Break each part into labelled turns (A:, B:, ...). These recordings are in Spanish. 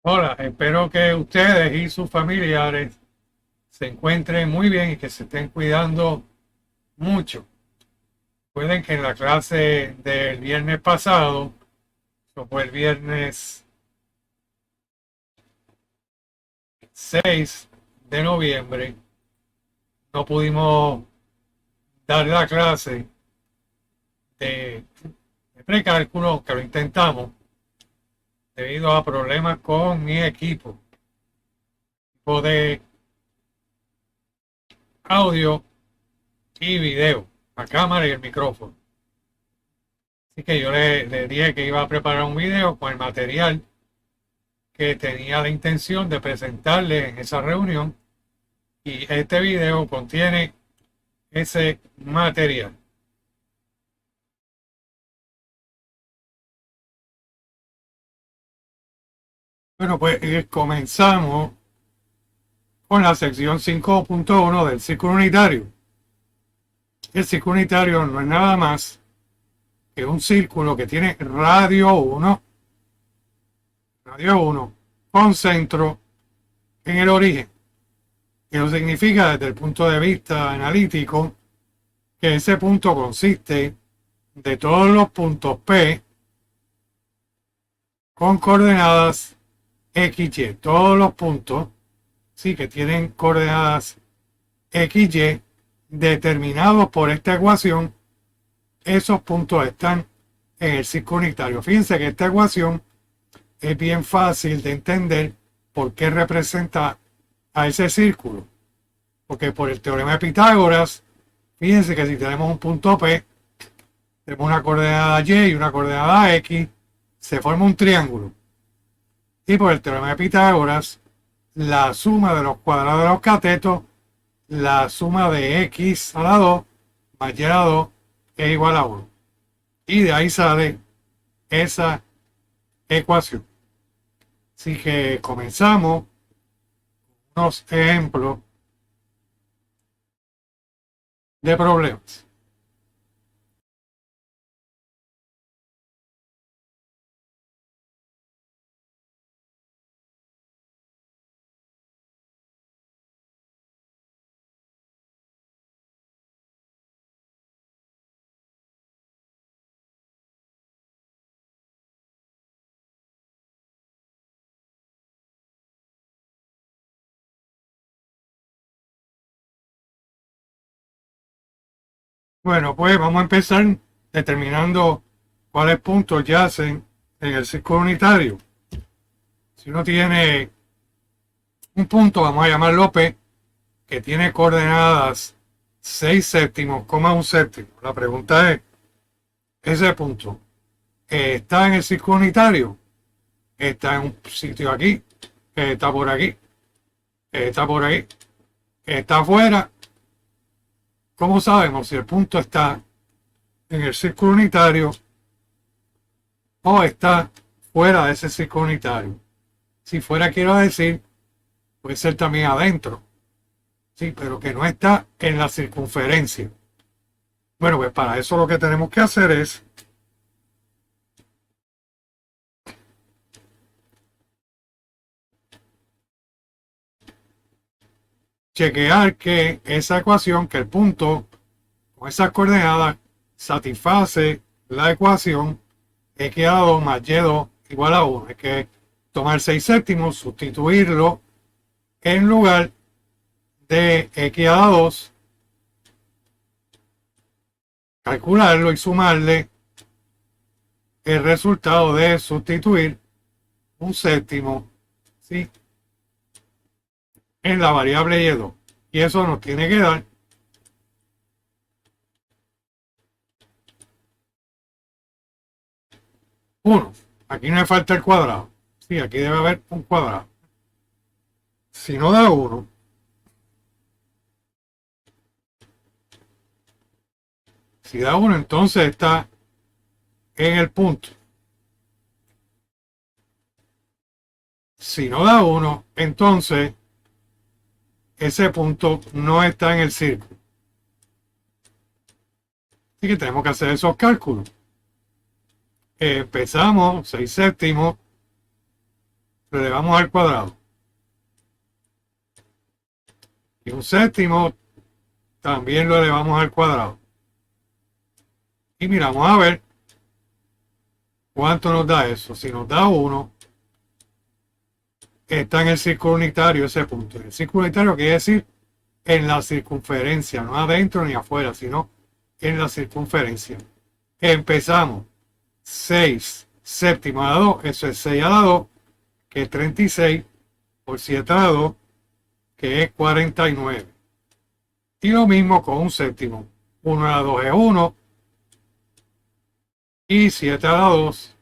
A: Hola, espero que ustedes y sus familiares se encuentren muy bien y que se estén cuidando mucho. Recuerden que en la clase del viernes pasado, eso fue el viernes 6 de noviembre, no pudimos dar la clase de, de precálculo, que lo intentamos, debido a problemas con mi equipo, tipo de audio y video, la cámara y el micrófono. Así que yo le dije que iba a preparar un video con el material que tenía la intención de presentarle en esa reunión, y este video contiene ese material. Bueno, pues comenzamos con la sección 5.1 del círculo unitario. El círculo unitario no es nada más que un círculo que tiene radio 1 con centro en el origen. Eso significa, desde el punto de vista analítico, que ese punto consiste de todos los puntos P con coordenadas XY. Todos los puntos, sí, que tienen coordenadas XY determinados por esta ecuación, esos puntos están en el círculo unitario. Fíjense que esta ecuación es bien fácil de entender por qué representa a ese círculo. Porque por el teorema de Pitágoras, fíjense que si tenemos un punto P, tenemos una coordenada Y y una coordenada X, se forma un triángulo. Y por el teorema de Pitágoras, la suma de los cuadrados de los catetos, la suma de X a la 2 más Y a la 2 es igual a 1. Y de ahí sale esa ecuación. Así que comenzamos unos ejemplos de problemas. Bueno, pues vamos a empezar determinando cuáles puntos yacen en el círculo unitario. Si uno tiene un punto, vamos a llamarlo P, que tiene coordenadas 6 séptimos, 1 séptimo. La pregunta es, ese punto está en el círculo unitario, está en un sitio aquí, está por aquí, está por ahí, está afuera. ¿Cómo sabemos si el punto está en el círculo unitario o está fuera de ese círculo unitario? Si fuera, quiero decir, puede ser también adentro, sí, pero que no está en la circunferencia. Bueno, pues para eso lo que tenemos que hacer es chequear que esa ecuación, que el punto con esas coordenadas satisface la ecuación x a la 2 más y2 igual a 1. Hay que tomar 6 séptimos, sustituirlo en lugar de x a la 2, calcularlo y sumarle el resultado de sustituir un séptimo, ¿sí?, en la variable y2. Y eso nos tiene que dar 1. Aquí no me falta el cuadrado. Sí, aquí debe haber un cuadrado. Si no da 1, si da 1, entonces está en el punto. Si no da 1, entonces ese punto no está en el círculo. Así que tenemos que hacer esos cálculos. Empezamos 6 séptimos, lo elevamos al cuadrado. Y un séptimo también lo elevamos al cuadrado. Y miramos a ver cuánto nos da eso. Si nos da 1, está en el círculo unitario ese punto. El círculo unitario quiere decir en la circunferencia, no adentro ni afuera, sino en la circunferencia. Empezamos 6 séptimos a la 2, eso es 6 a la 2, que es 36, por 7 a la 2, que es 49. Y lo mismo con un séptimo. 1 a la 2 es 1, y 7 a la 2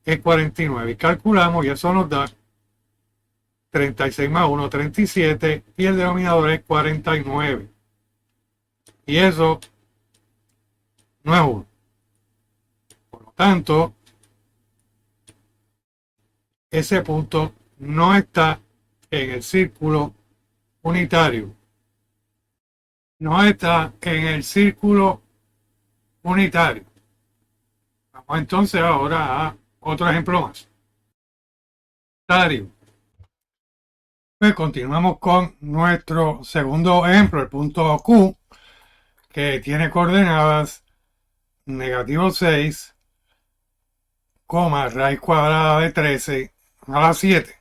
A: es 49. Y calculamos y eso nos da 36 más 1, 37, y el denominador es 49. Y eso no es 1. Por lo tanto, ese punto no está en el círculo unitario. No está en el círculo unitario. Vamos entonces ahora a otro ejemplo más. Pues continuamos con nuestro segundo ejemplo, el punto Q, que tiene coordenadas -6, raíz cuadrada de 13 a la 7.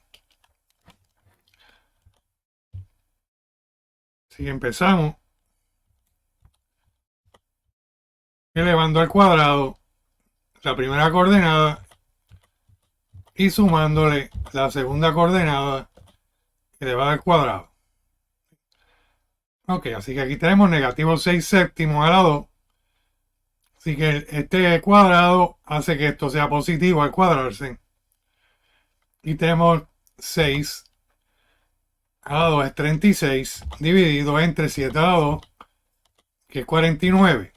A: Si empezamos elevando al cuadrado la primera coordenada y sumándole la segunda coordenada elevada al cuadrado. Ok, así que aquí tenemos -6 séptimos a la 2. Así que este cuadrado hace que esto sea positivo al cuadrarse. Y tenemos 6 a la 2 es 36, dividido entre 7 a la 2, que es 49.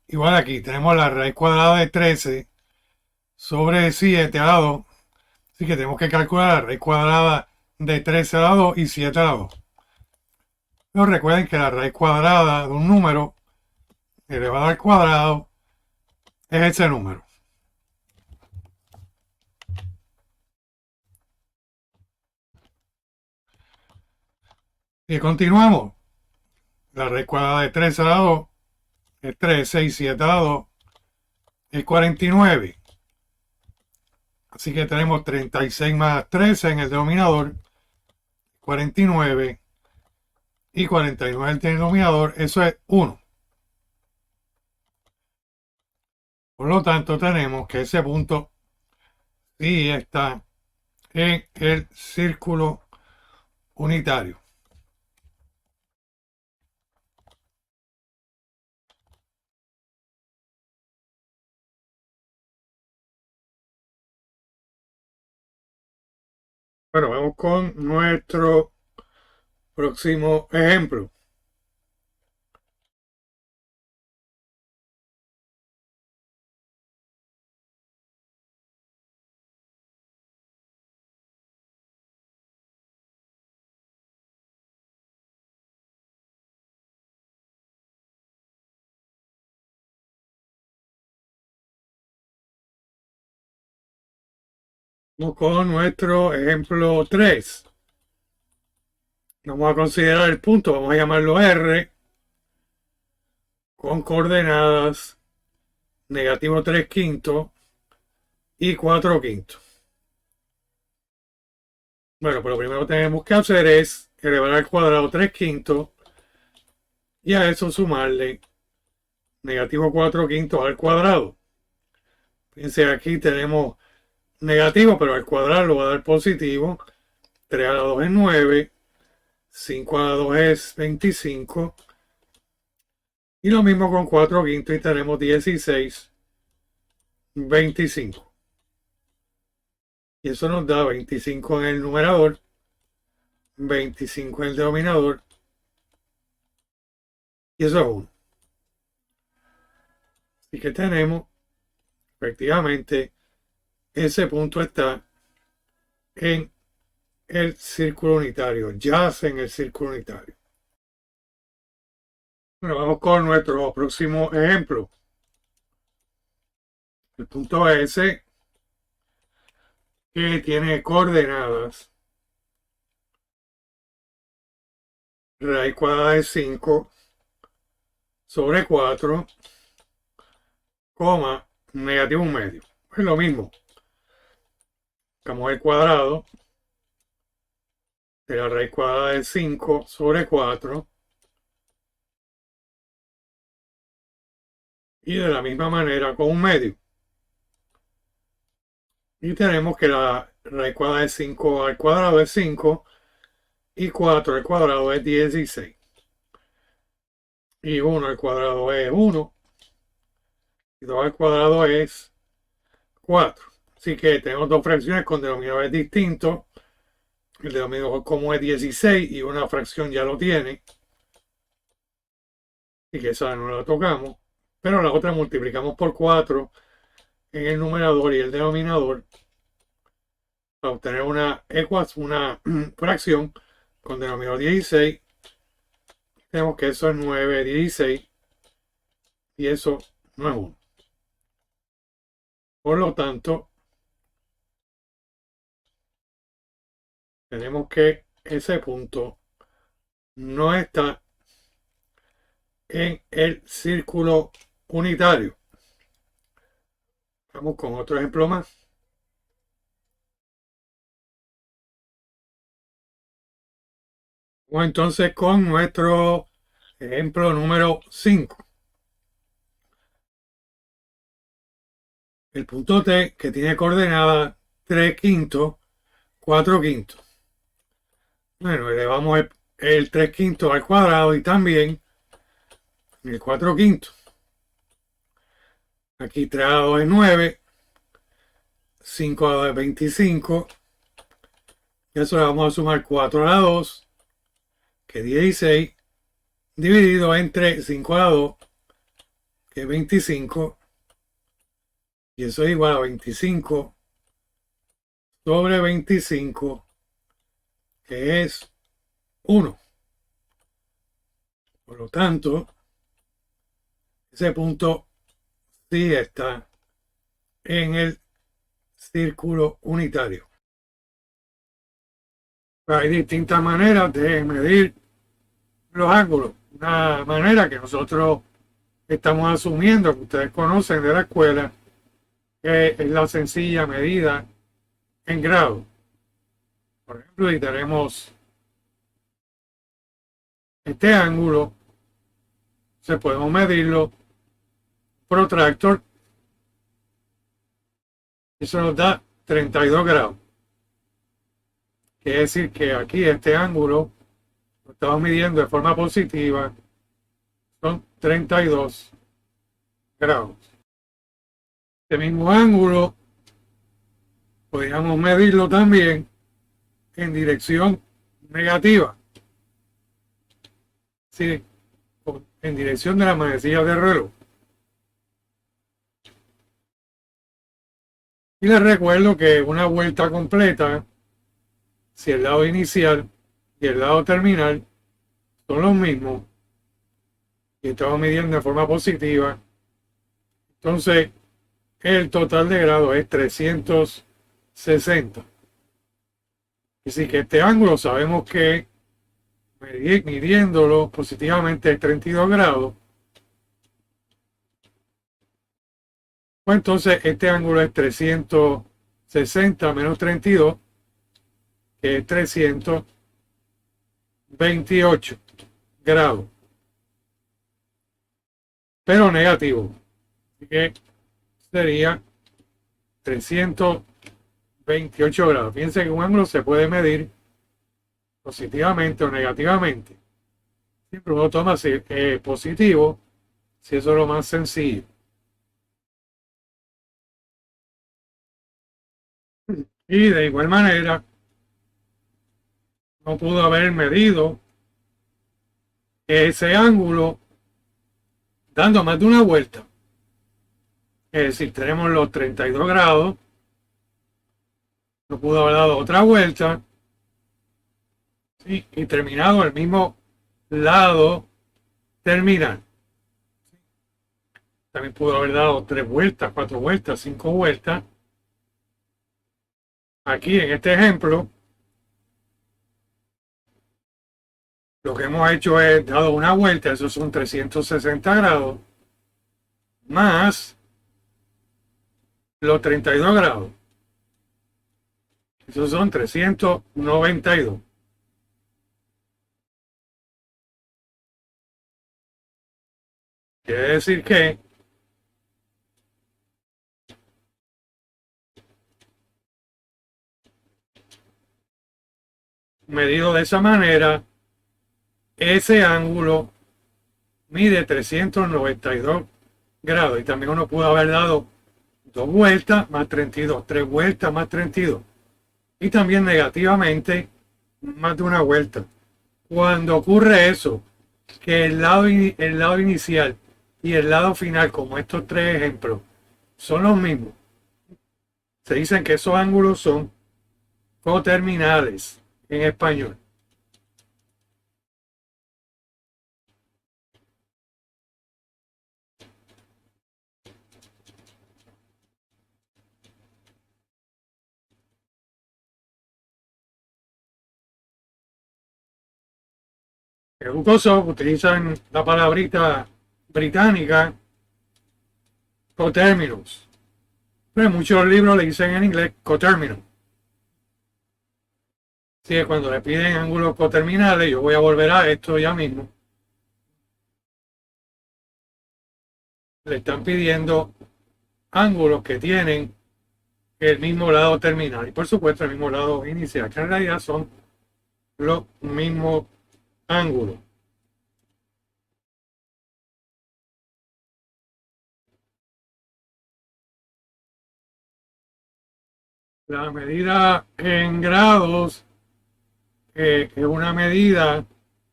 A: Igual aquí tenemos la raíz cuadrada de 13 sobre 7 a la 2. Así que tenemos que calcular la raíz cuadrada de 13 a la 2 y 7 a la 2. Pero recuerden que la raíz cuadrada de un número elevado al cuadrado es ese número. Y continuamos. La raíz cuadrada de 13 a la 2 es 3, 6, 7 a la 2 es 49. Así que tenemos 36 más 13 en el denominador, 49, y 49 en el denominador, eso es 1. Por lo tanto, tenemos que ese punto sí está en el círculo unitario. Bueno, vamos con nuestro próximo ejemplo. Vamos con nuestro ejemplo 3. Vamos a considerar el punto, vamos a llamarlo R, con coordenadas -3 quintos y 4 quintos. Bueno, pues lo primero que tenemos que hacer es elevar al cuadrado 3 quintos y a eso sumarle -4 quintos al cuadrado. Fíjense, aquí tenemos negativo, pero al cuadrado lo va a dar positivo. 3 a la 2 es 9, 5 a la 2 es 25. Y lo mismo con 4 quintos y tenemos 16, 25. Y eso nos da 25 en el numerador, 25 en el denominador. Y eso es 1. Así que tenemos, efectivamente, ese punto está en el círculo unitario, yace en el círculo unitario. Bueno, vamos con nuestro próximo ejemplo. El punto S que tiene coordenadas raíz cuadrada de 5 sobre 4, coma, negativo 1/2. Es lo mismo. Buscamos el cuadrado de la raíz cuadrada de 5 sobre 4. Y de la misma manera con 1/2. Y tenemos que la raíz cuadrada de 5 al cuadrado es 5 y 4 al cuadrado es 16. Y 1 al cuadrado es 1 y 2 al cuadrado es 4. Así que tenemos dos fracciones con denominadores distintos. El denominador común es 16 y una fracción ya lo tiene. Y que esa no la tocamos. Pero la otra multiplicamos por 4 en el numerador y el denominador para obtener una fracción con denominador 16. Tenemos que eso es 9, 16 y eso no es 1. Por lo tanto, tenemos que ese punto no está en el círculo unitario. Vamos con otro ejemplo más. Vamos entonces con nuestro ejemplo número 5. El punto T que tiene coordenadas 3 quintos, 4 quintos. Bueno, elevamos el 3 quintos al cuadrado y también el 4 quintos. Aquí 3 a 2 es 9, 5 a 2 es 25. Y eso le vamos a sumar 4 a la 2, que es 16, dividido entre 5 a la 2, que es 25. Y eso es igual a 25 sobre 25, que es 1. Por lo tanto, ese punto sí está en el círculo unitario. Hay distintas maneras de medir los ángulos. Una manera que nosotros estamos asumiendo, que ustedes conocen de la escuela, que es la sencilla medida en grado. Por ejemplo, si tenemos este ángulo, se podemos medirlo protractor. Eso nos da 32 grados. Quiere decir que aquí este ángulo lo estamos midiendo de forma positiva. Son 32 grados. Este mismo ángulo podríamos medirlo también en dirección negativa. Sí, en dirección de la manecilla del reloj. Y les recuerdo que una vuelta completa, si el lado inicial y el lado terminal son los mismos, y estamos midiendo de forma positiva, entonces el total de grados es 360. Así que este ángulo sabemos que midiéndolo positivamente es 32 grados. Pues entonces este ángulo es 360 menos 32, que es 328 grados. Pero negativo. Así que sería 328 grados. Fíjense que un ángulo se puede medir positivamente o negativamente. Siempre uno toma positivo, si eso es lo más sencillo. Y de igual manera, no pudo haber medido ese ángulo dando más de una vuelta. Es decir, tenemos los 32 grados, no pudo haber dado otra vuelta, ¿sí? Y terminado el mismo lado terminal. También pudo haber dado 3 vueltas, 4 vueltas, 5 vueltas. Aquí en este ejemplo, lo que hemos hecho es dado una vuelta, esos son 360 grados, más los 32 grados. Esos son 392. Quiere decir que medido de esa manera, ese ángulo mide 392 grados. Y también uno pudo haber dado 2 vueltas más 32, 3 vueltas más 32. Y también negativamente más de una vuelta. Cuando ocurre eso, que el lado inicial y el lado final, como estos tres ejemplos, son los mismos, se dicen que esos ángulos son coterminales en español. En Microsoft utilizan la palabrita británica coterminus, pero en muchos libros le dicen en inglés coterminus. Así que cuando le piden ángulos coterminales, yo voy a volver a esto ya mismo. Le están pidiendo ángulos que tienen el mismo lado terminal y por supuesto el mismo lado inicial, que en realidad son los mismos ángulos. La medida en grados es una medida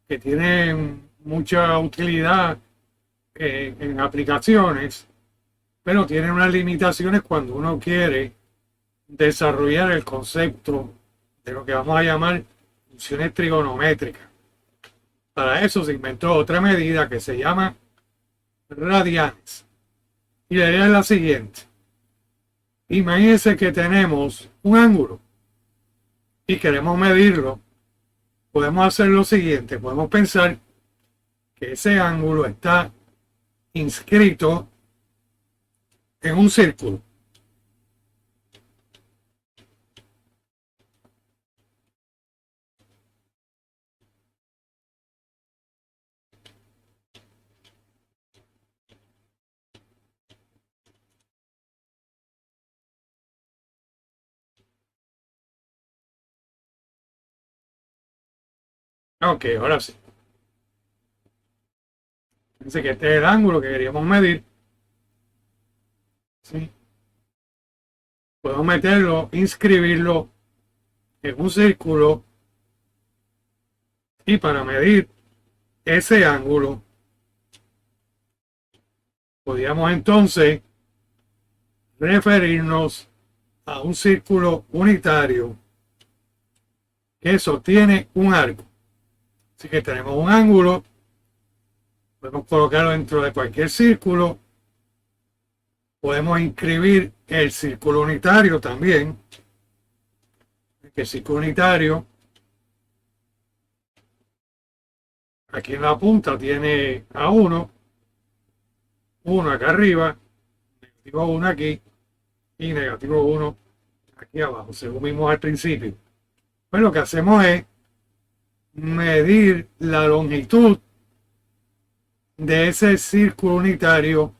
A: que tiene mucha utilidad en aplicaciones, pero tiene unas limitaciones cuando uno quiere desarrollar el concepto de lo que vamos a llamar funciones trigonométricas. Para eso se inventó otra medida que se llama radianes. Y la idea es la siguiente. Imagínense que tenemos un ángulo y queremos medirlo. Podemos hacer lo siguiente. Podemos pensar que ese ángulo está inscrito en un círculo. Ok, ahora sí. Fíjense que este es el ángulo que queríamos medir. ¿Sí? Podemos meterlo, inscribirlo en un círculo y para medir ese ángulo podríamos entonces referirnos a un círculo unitario que sostiene un arco. Así que tenemos un ángulo, podemos colocarlo dentro de cualquier círculo, podemos inscribir el círculo unitario también, que el círculo unitario aquí en la punta tiene a 1, 1 acá arriba, negativo 1 aquí y negativo 1 aquí abajo, según vimos al principio. Pues lo que hacemos es medir la longitud de ese círculo unitario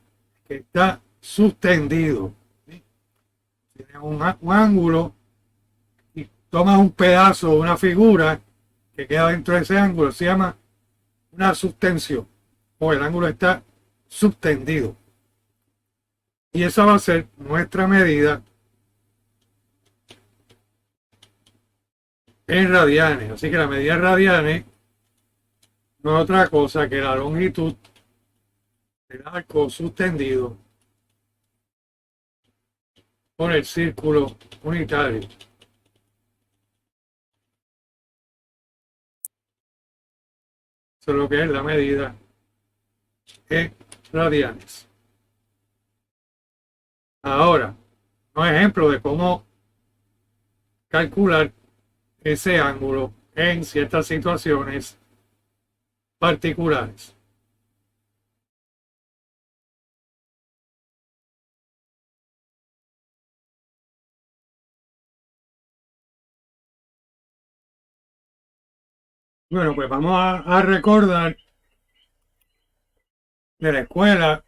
A: que está suspendido. ¿Sí? Tienes un ángulo y tomas un pedazo, una figura que queda dentro de ese ángulo, se llama una subtensión, o el ángulo está subtendido. Y esa va a ser nuestra medida en radianes. Así que la medida en radianes no es otra cosa que la longitud del arco suspendido por el círculo unitario. Eso es lo que es la medida en radianes. Ahora, un ejemplo de cómo calcular ese ángulo en ciertas situaciones particulares. Bueno, pues vamos a recordar de la escuela,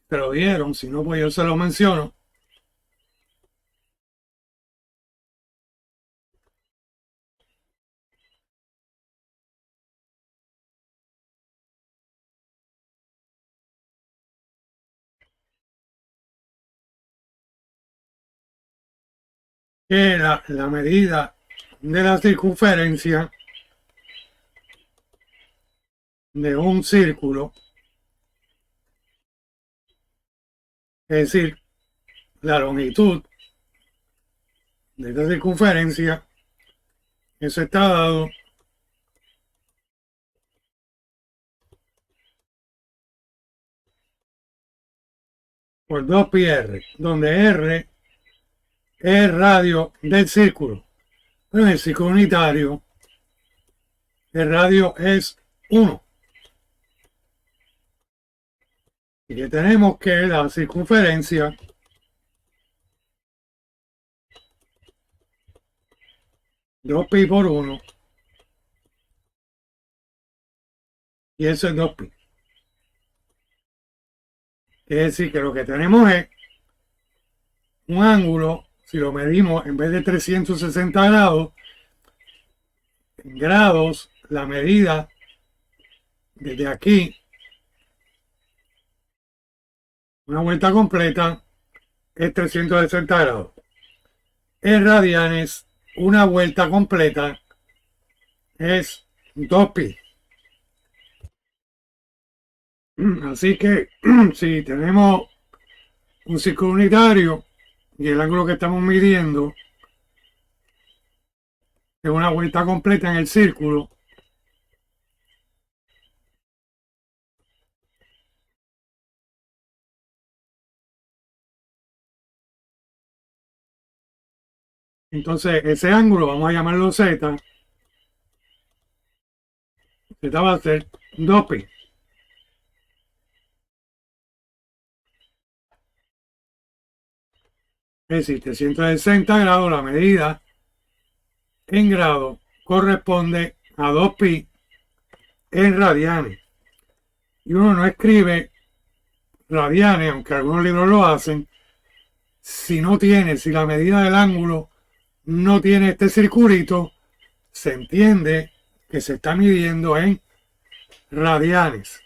A: te lo dieron, si no, pues yo se lo menciono. Que la medida de la circunferencia de un círculo, es decir, la longitud de esta circunferencia, eso está dado por 2πr, donde r es el radio del círculo. Pero en el círculo unitario, el radio es 1. Y que tenemos que la circunferencia dos pi por 1, y eso es 2pi. Es decir, que lo que tenemos es un ángulo, si lo medimos en vez de 360 grados, en grados, la medida desde aquí, una vuelta completa, es 360 grados. En radianes, una vuelta completa es 2pi. Así que si tenemos un círculo unitario y el ángulo que estamos midiendo es una vuelta completa en el círculo, entonces ese ángulo vamos a llamarlo z. Z va a ser 2pi. Es decir, 360 grados, la medida en grado corresponde a 2pi en radianes. Y uno no escribe radianes, aunque algunos libros lo hacen, si la medida del ángulo no tiene este circulito, se entiende que se está midiendo en radianes.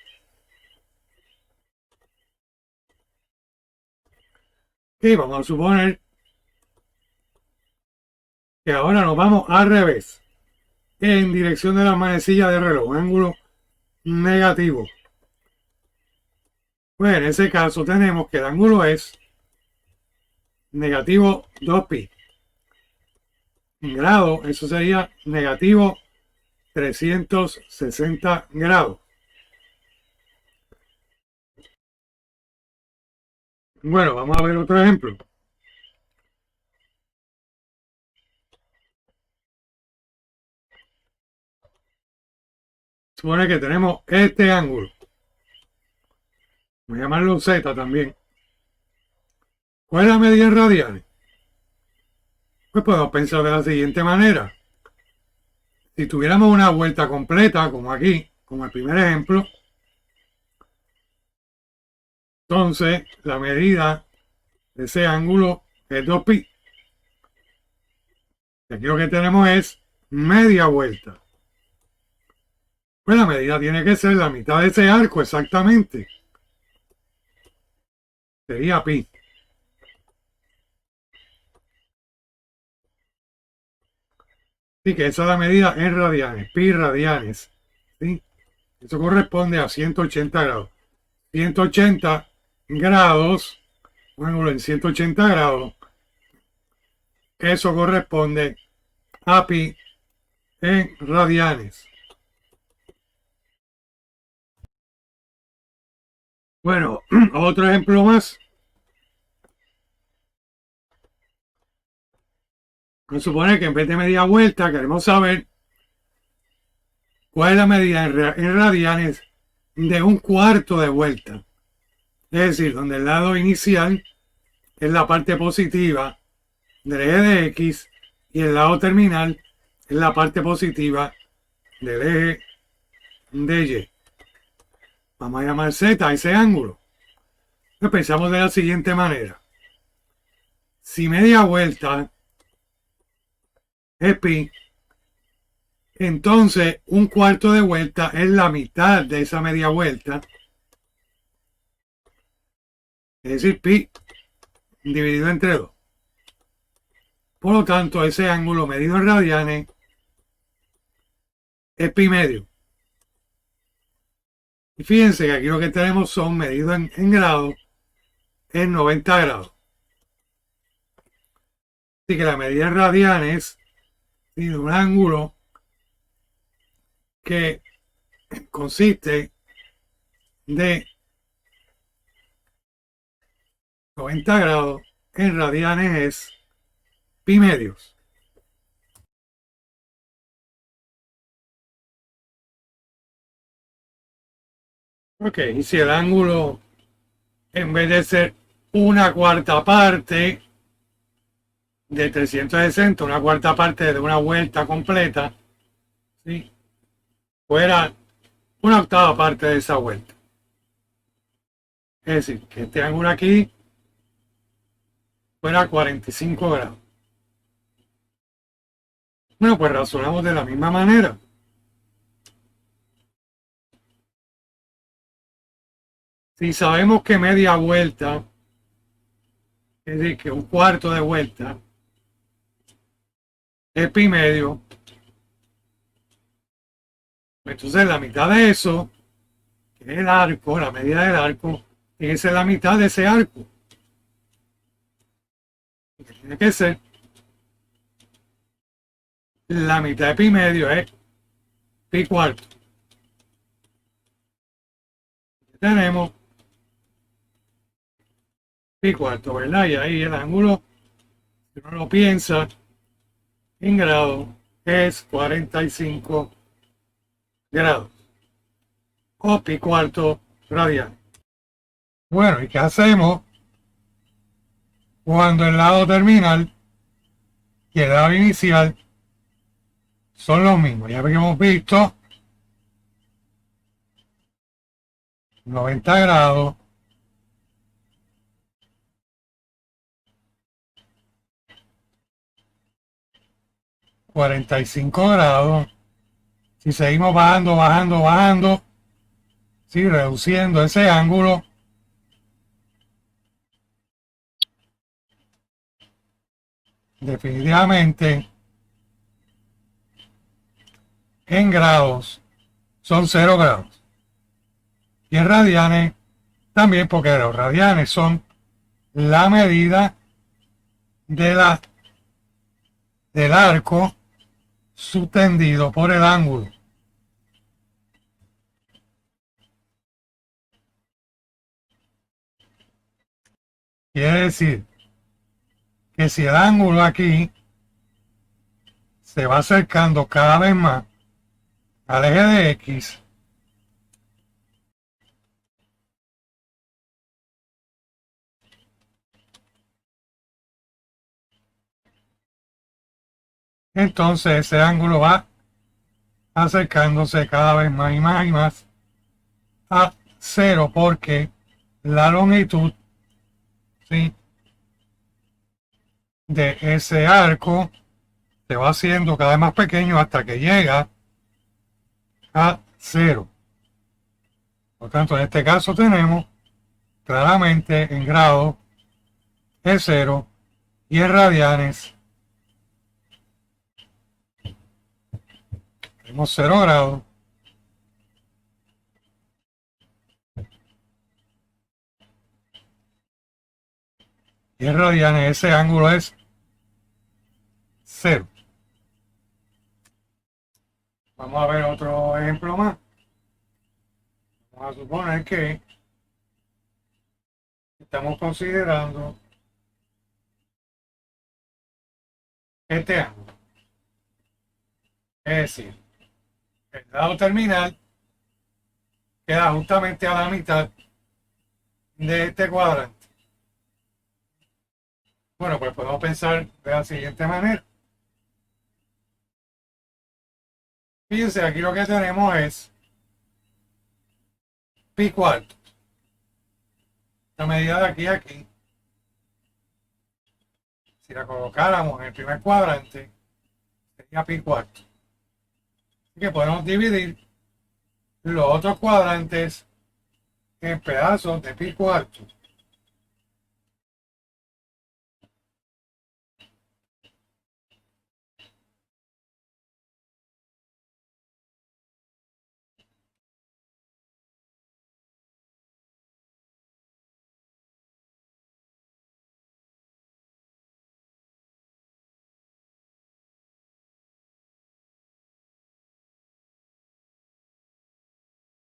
A: Y vamos a suponer que ahora nos vamos al revés, en dirección de la manecilla de reloj, un ángulo negativo. Pues en ese caso tenemos que el ángulo es negativo 2pi. En grado, eso sería negativo 360 grados. Bueno, vamos a ver otro ejemplo. Supone que tenemos este ángulo. Voy a llamarlo Z también. ¿Cuál es la medida en radianes? Pues podemos pensar de la siguiente manera. Si tuviéramos una vuelta completa, como aquí, como el primer ejemplo, entonces la medida de ese ángulo es 2pi. Y aquí lo que tenemos es media vuelta. Pues la medida tiene que ser la mitad de ese arco exactamente. Sería pi. Así que esa es la medida en radianes, pi radianes. ¿Sí? Eso corresponde a 180 grados. 180 grados, un ángulo en 180 grados, eso corresponde a pi en radianes. Bueno, otro ejemplo más. Vamos a suponer que en vez de media vuelta queremos saber cuál es la medida en radianes de un cuarto de vuelta. Es decir, donde el lado inicial es la parte positiva del eje de X y el lado terminal es la parte positiva del eje de Y. Vamos a llamar Z a ese ángulo. Entonces pensamos de la siguiente manera. Si media vuelta es pi, entonces un cuarto de vuelta es la mitad de esa media vuelta. Es decir, pi dividido entre 2. Por lo tanto, ese ángulo medido en radianes es pi medio. Y fíjense que aquí lo que tenemos son medidos en grados en 90 grados. Así que la medida en radianes tiene un ángulo que consiste de 90 grados en radianes es pi medios. Ok, y si el ángulo en vez de ser una cuarta parte de 360, una cuarta parte de una vuelta completa, ¿sí?, fuera una octava parte de esa vuelta. Es decir, que este ángulo aquí fuera 45 grados. Bueno, pues razonamos de la misma manera. Si sabemos que media vuelta, es decir, que un cuarto de vuelta es pi medio, entonces la mitad de eso, que es el arco, la medida del arco, tiene que ser la mitad de ese arco. Tiene que ser la mitad de pi medio es pi cuarto. Tenemos pi cuarto, ¿verdad? Y ahí el ángulo, si uno lo piensa en grados, es 45 grados o pi cuarto radial. Bueno, ¿y qué hacemos cuando el lado terminal y el lado inicial son los mismos? Ya hemos visto 90 grados, $45. Si seguimos bajando, sí, reduciendo ese ángulo, definitivamente en grados son 0 grados. Y en radianes también, porque los radianes son la medida de del arco subtendido por el ángulo. Quiere decir que si el ángulo aquí se va acercando cada vez más al eje de X, entonces ese ángulo va acercándose cada vez más y más y más a 0, porque la longitud, ¿sí?, de ese arco se va haciendo cada vez más pequeño hasta que llega a 0. Por tanto, en este caso tenemos claramente en grados es 0 y en radianes tenemos 0 grados. Y en radianes ese ángulo es 0. Vamos a ver otro ejemplo más. Vamos a suponer que estamos considerando este ángulo. Es decir, el lado terminal queda justamente a la mitad de este cuadrante. Bueno, pues podemos pensar de la siguiente manera. Fíjense, aquí lo que tenemos es pi cuarto. La medida de aquí a aquí, si la colocáramos en el primer cuadrante, sería pi cuarto. Así que podemos dividir los otros cuadrantes en pedazos de pi cuarto.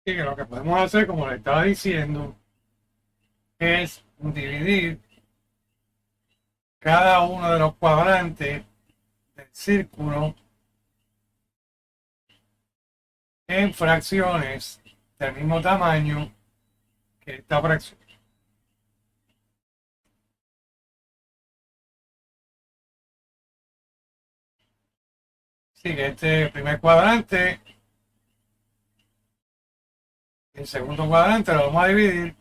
A: Y que lo que podemos hacer, como le estaba diciendo, es dividir cada uno de los cuadrantes del círculo en fracciones del mismo tamaño que esta fracción. Así que este primer cuadrante, el segundo cuadrante lo vamos a dividir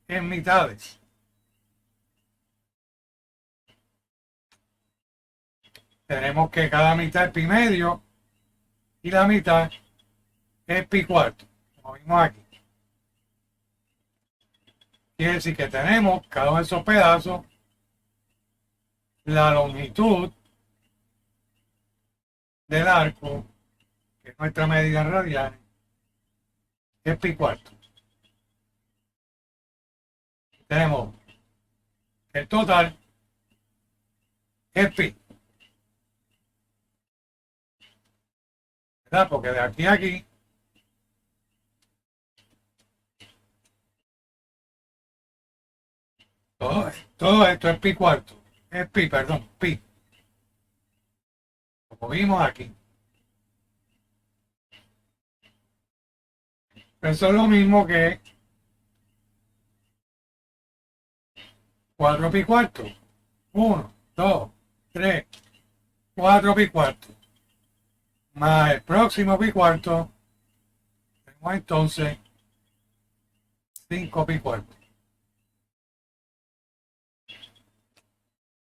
A: en mitades. Tenemos que cada mitad es pi medio y la mitad es pi cuarto, como vimos aquí. Quiere decir que tenemos cada uno de esos pedazos, la longitud del arco, que es nuestra medida en radianes, es pi cuarto. Tenemos el total es pi, ¿verdad? Porque de aquí a aquí todo esto es pi cuarto, es pi, perdón, pi, como vimos aquí. Eso es lo mismo que 4 pi cuarto. 1, 2, 3, 4 pi cuarto. Más el próximo pi cuarto. Tenemos entonces 5 pi cuarto.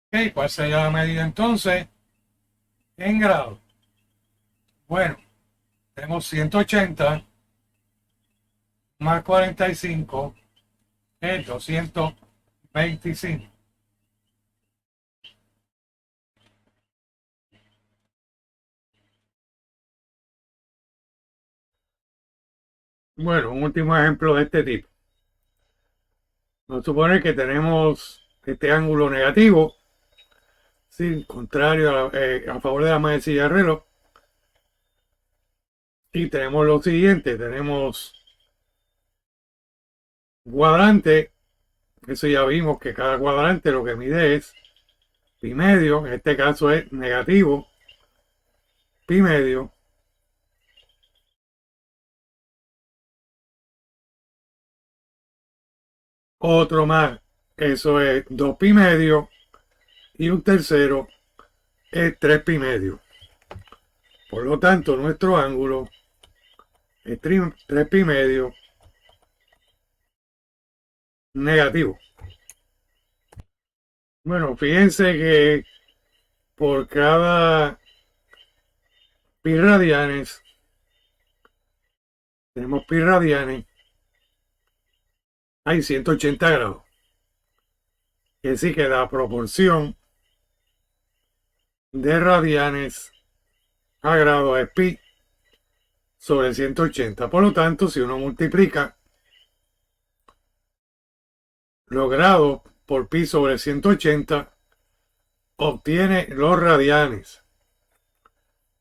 A: Ok, ¿cuál sería la medida entonces? En grados. Bueno, tenemos 180 más 45 es 225. Bueno, un último ejemplo de este tipo. Vamos a suponer que tenemos este ángulo negativo, sí, contrario a favor de la manecilla del reloj. Y tenemos lo siguiente, tenemos cuadrante, eso ya vimos que cada cuadrante lo que mide es pi medio, en este caso es negativo, pi medio. Otro más, eso es 2 pi medio, y un tercero es 3 pi medio. Por lo tanto, nuestro ángulo es 3 pi medio negativo. Bueno, fíjense que por cada pi radianes, tenemos pi radianes, hay 180 grados. Es decir, que la proporción de radianes a grado es pi sobre 180. Por lo tanto, si uno multiplica los grados por pi sobre 180, obtiene los radianes.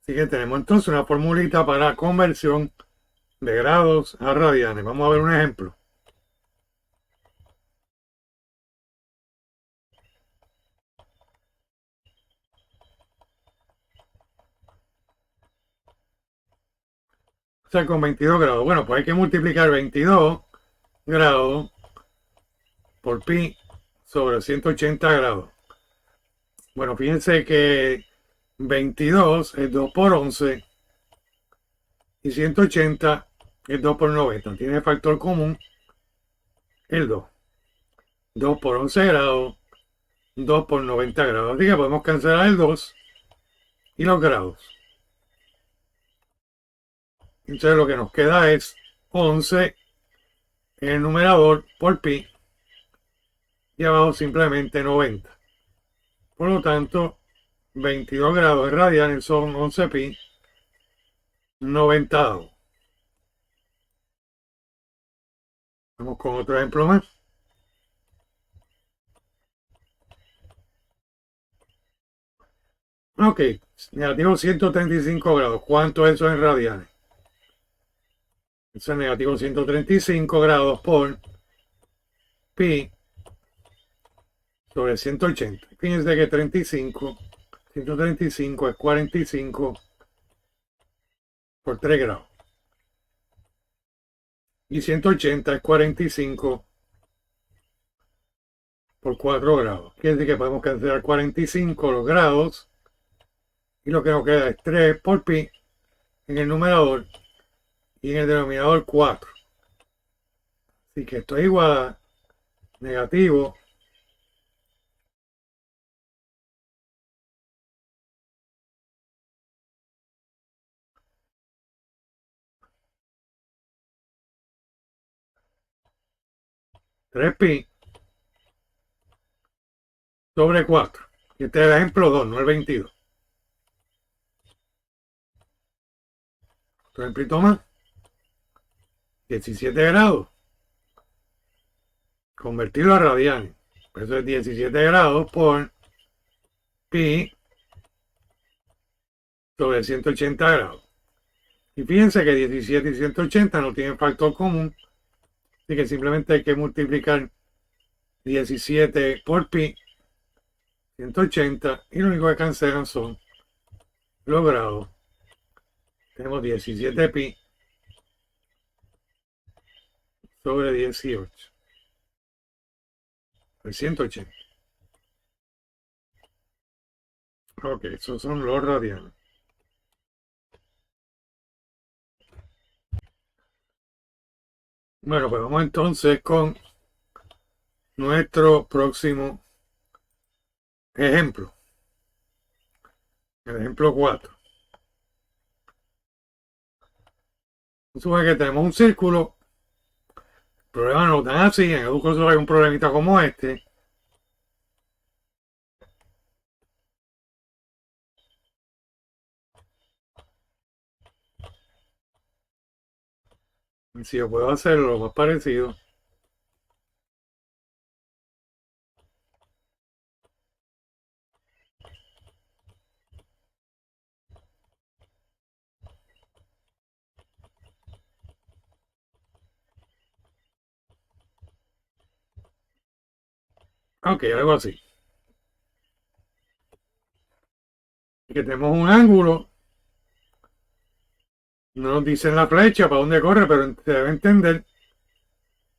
A: Así que tenemos entonces una formulita para conversión de grados a radianes. Vamos a ver un ejemplo. sea, con 22 grados. Bueno, pues hay que multiplicar 22 grados por pi sobre 180 grados. Bueno, fíjense que 22 es 2 por 11 y 180 es 2 por 90. Tiene factor común el 2. 2 por 11 grados, 2 por 90 grados. Así que podemos cancelar el 2 y los grados. Entonces lo que nos queda es 11 en el numerador por pi y abajo simplemente 90. Por lo tanto, 22 grados de radianes son 11 pi 90. Vamos con otro ejemplo más. Ok, negativo 135 grados. ¿Cuánto es eso en radianes? Eso es negativo 135 grados por pi sobre 180. Fíjense que 135 es 45 por 3 grados. Y 180 es 45 por 4 grados. Quiere decir que podemos cancelar 45 los grados. Y lo que nos queda es 3 por pi en el numerador y en el denominador 4. Así que esto es igual a negativo 3 pi sobre 4. Y este es el ejemplo 2, no el 22. Otro ejemplito más. 17 grados. Convertirlo a radianes. Eso es 17 grados por pi sobre 180 grados. Y fíjense que 17 y 180 no tienen factor común. Así que simplemente hay que multiplicar 17 por pi 180 y lo único que cancelan son los grados. Tenemos 17 pi sobre 18. El 180. Ok, esos son los radianes. Bueno, pues vamos entonces con nuestro próximo ejemplo. El ejemplo 4. Supone que tenemos un círculo. El problema no tan así. En Educo solo hay un problemita como este. Y si yo puedo hacerlo lo más parecido. Ok, algo así. Que tenemos un ángulo. No nos dicen la flecha para dónde corre, pero se debe entender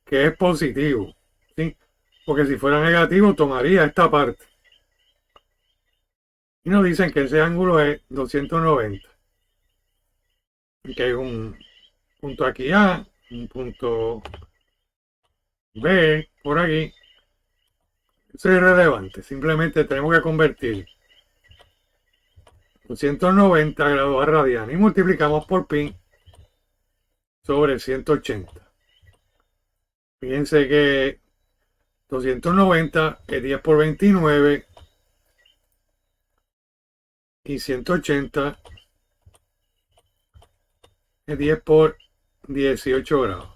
A: que es positivo. ¿Sí? Porque si fuera negativo, tomaría esta parte. Y nos dicen que ese ángulo es 290. Y que hay un punto aquí A, un punto B por aquí. Eso es irrelevante. Simplemente tenemos que convertir 290 grados a radianes y multiplicamos por pi sobre 180. Fíjense que 290 es 10 por 29 y 180 es 10 por 18 grados.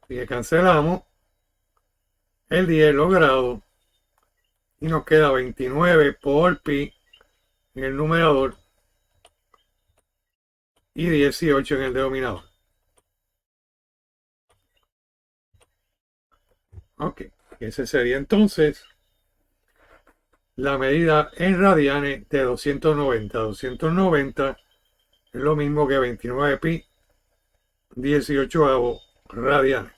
A: Así que cancelamos el 10 los grados y nos queda 29 por pi en el numerador y 18 en el denominador. Ok, ese sería entonces la medida en radianes de 290. 290 es lo mismo que 29 pi 18 radianes.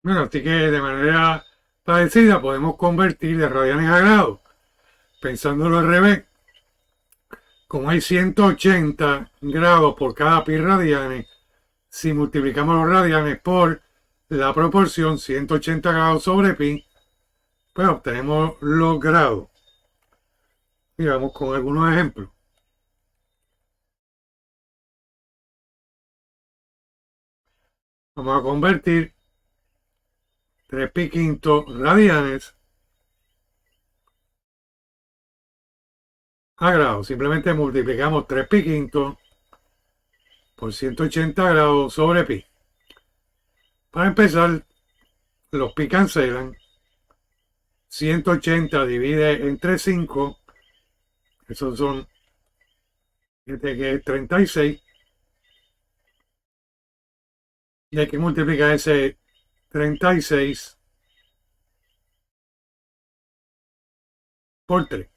A: Bueno, así que de manera parecida podemos convertir de radianes a grados. Pensándolo al revés, como hay 180 grados por cada pi radianes, si multiplicamos los radianes por la proporción 180 grados sobre pi, pues obtenemos los grados. Y vamos con algunos ejemplos. Vamos a convertir 3 pi quinto radianes a grados. Simplemente multiplicamos 3 pi quinto por 180 grados sobre pi. Para empezar, los pi cancelan. 180 divide entre 5. Esos son, este que es 36. Y hay que multiplicar ese 36 por 3.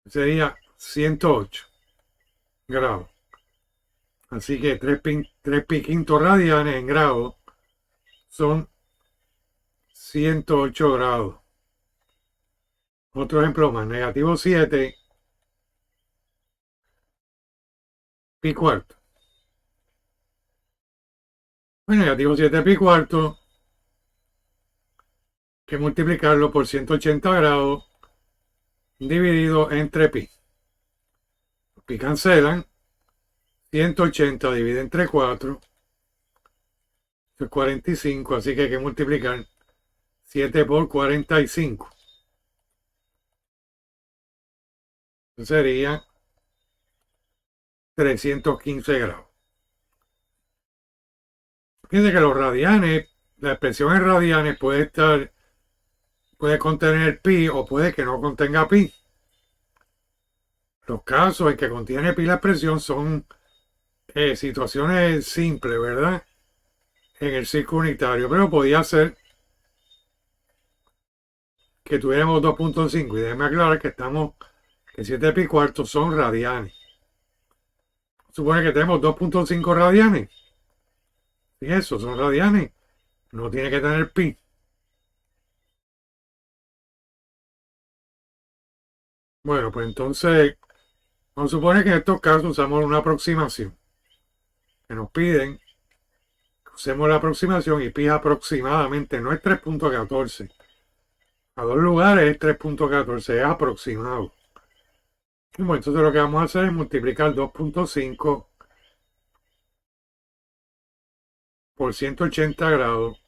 A: Sería 108 grados. Así que 3 pi quinto radianes en grados son 108 grados. Otro ejemplo más, negativo 7 pi cuarto. Pues negativo 7 pi cuarto, que multiplicarlo por 180 grados dividido entre pi. Pi cancelan. 180 divide entre 4. Es 45, así que hay que multiplicar 7 por 45. Sería 315 grados. Fíjense que los radianes, la expresión en radianes puede contener pi o puede que no contenga pi. Los casos en que contiene pi la expresión son situaciones simples, ¿verdad? En el círculo unitario, pero podía ser que tuviéramos 2.5 y déjenme aclarar que 7 pi cuartos son radianes. Supone que tenemos 2.5 radianes. Y eso son radianes. No tiene que tener pi. Bueno, pues entonces, vamos a suponer que en estos casos usamos una aproximación. Que nos piden que usemos la aproximación y pi aproximadamente no es 3.14. A dos lugares es 3.14, es aproximado. Bueno, entonces lo que vamos a hacer es multiplicar 2.5 por 180 grados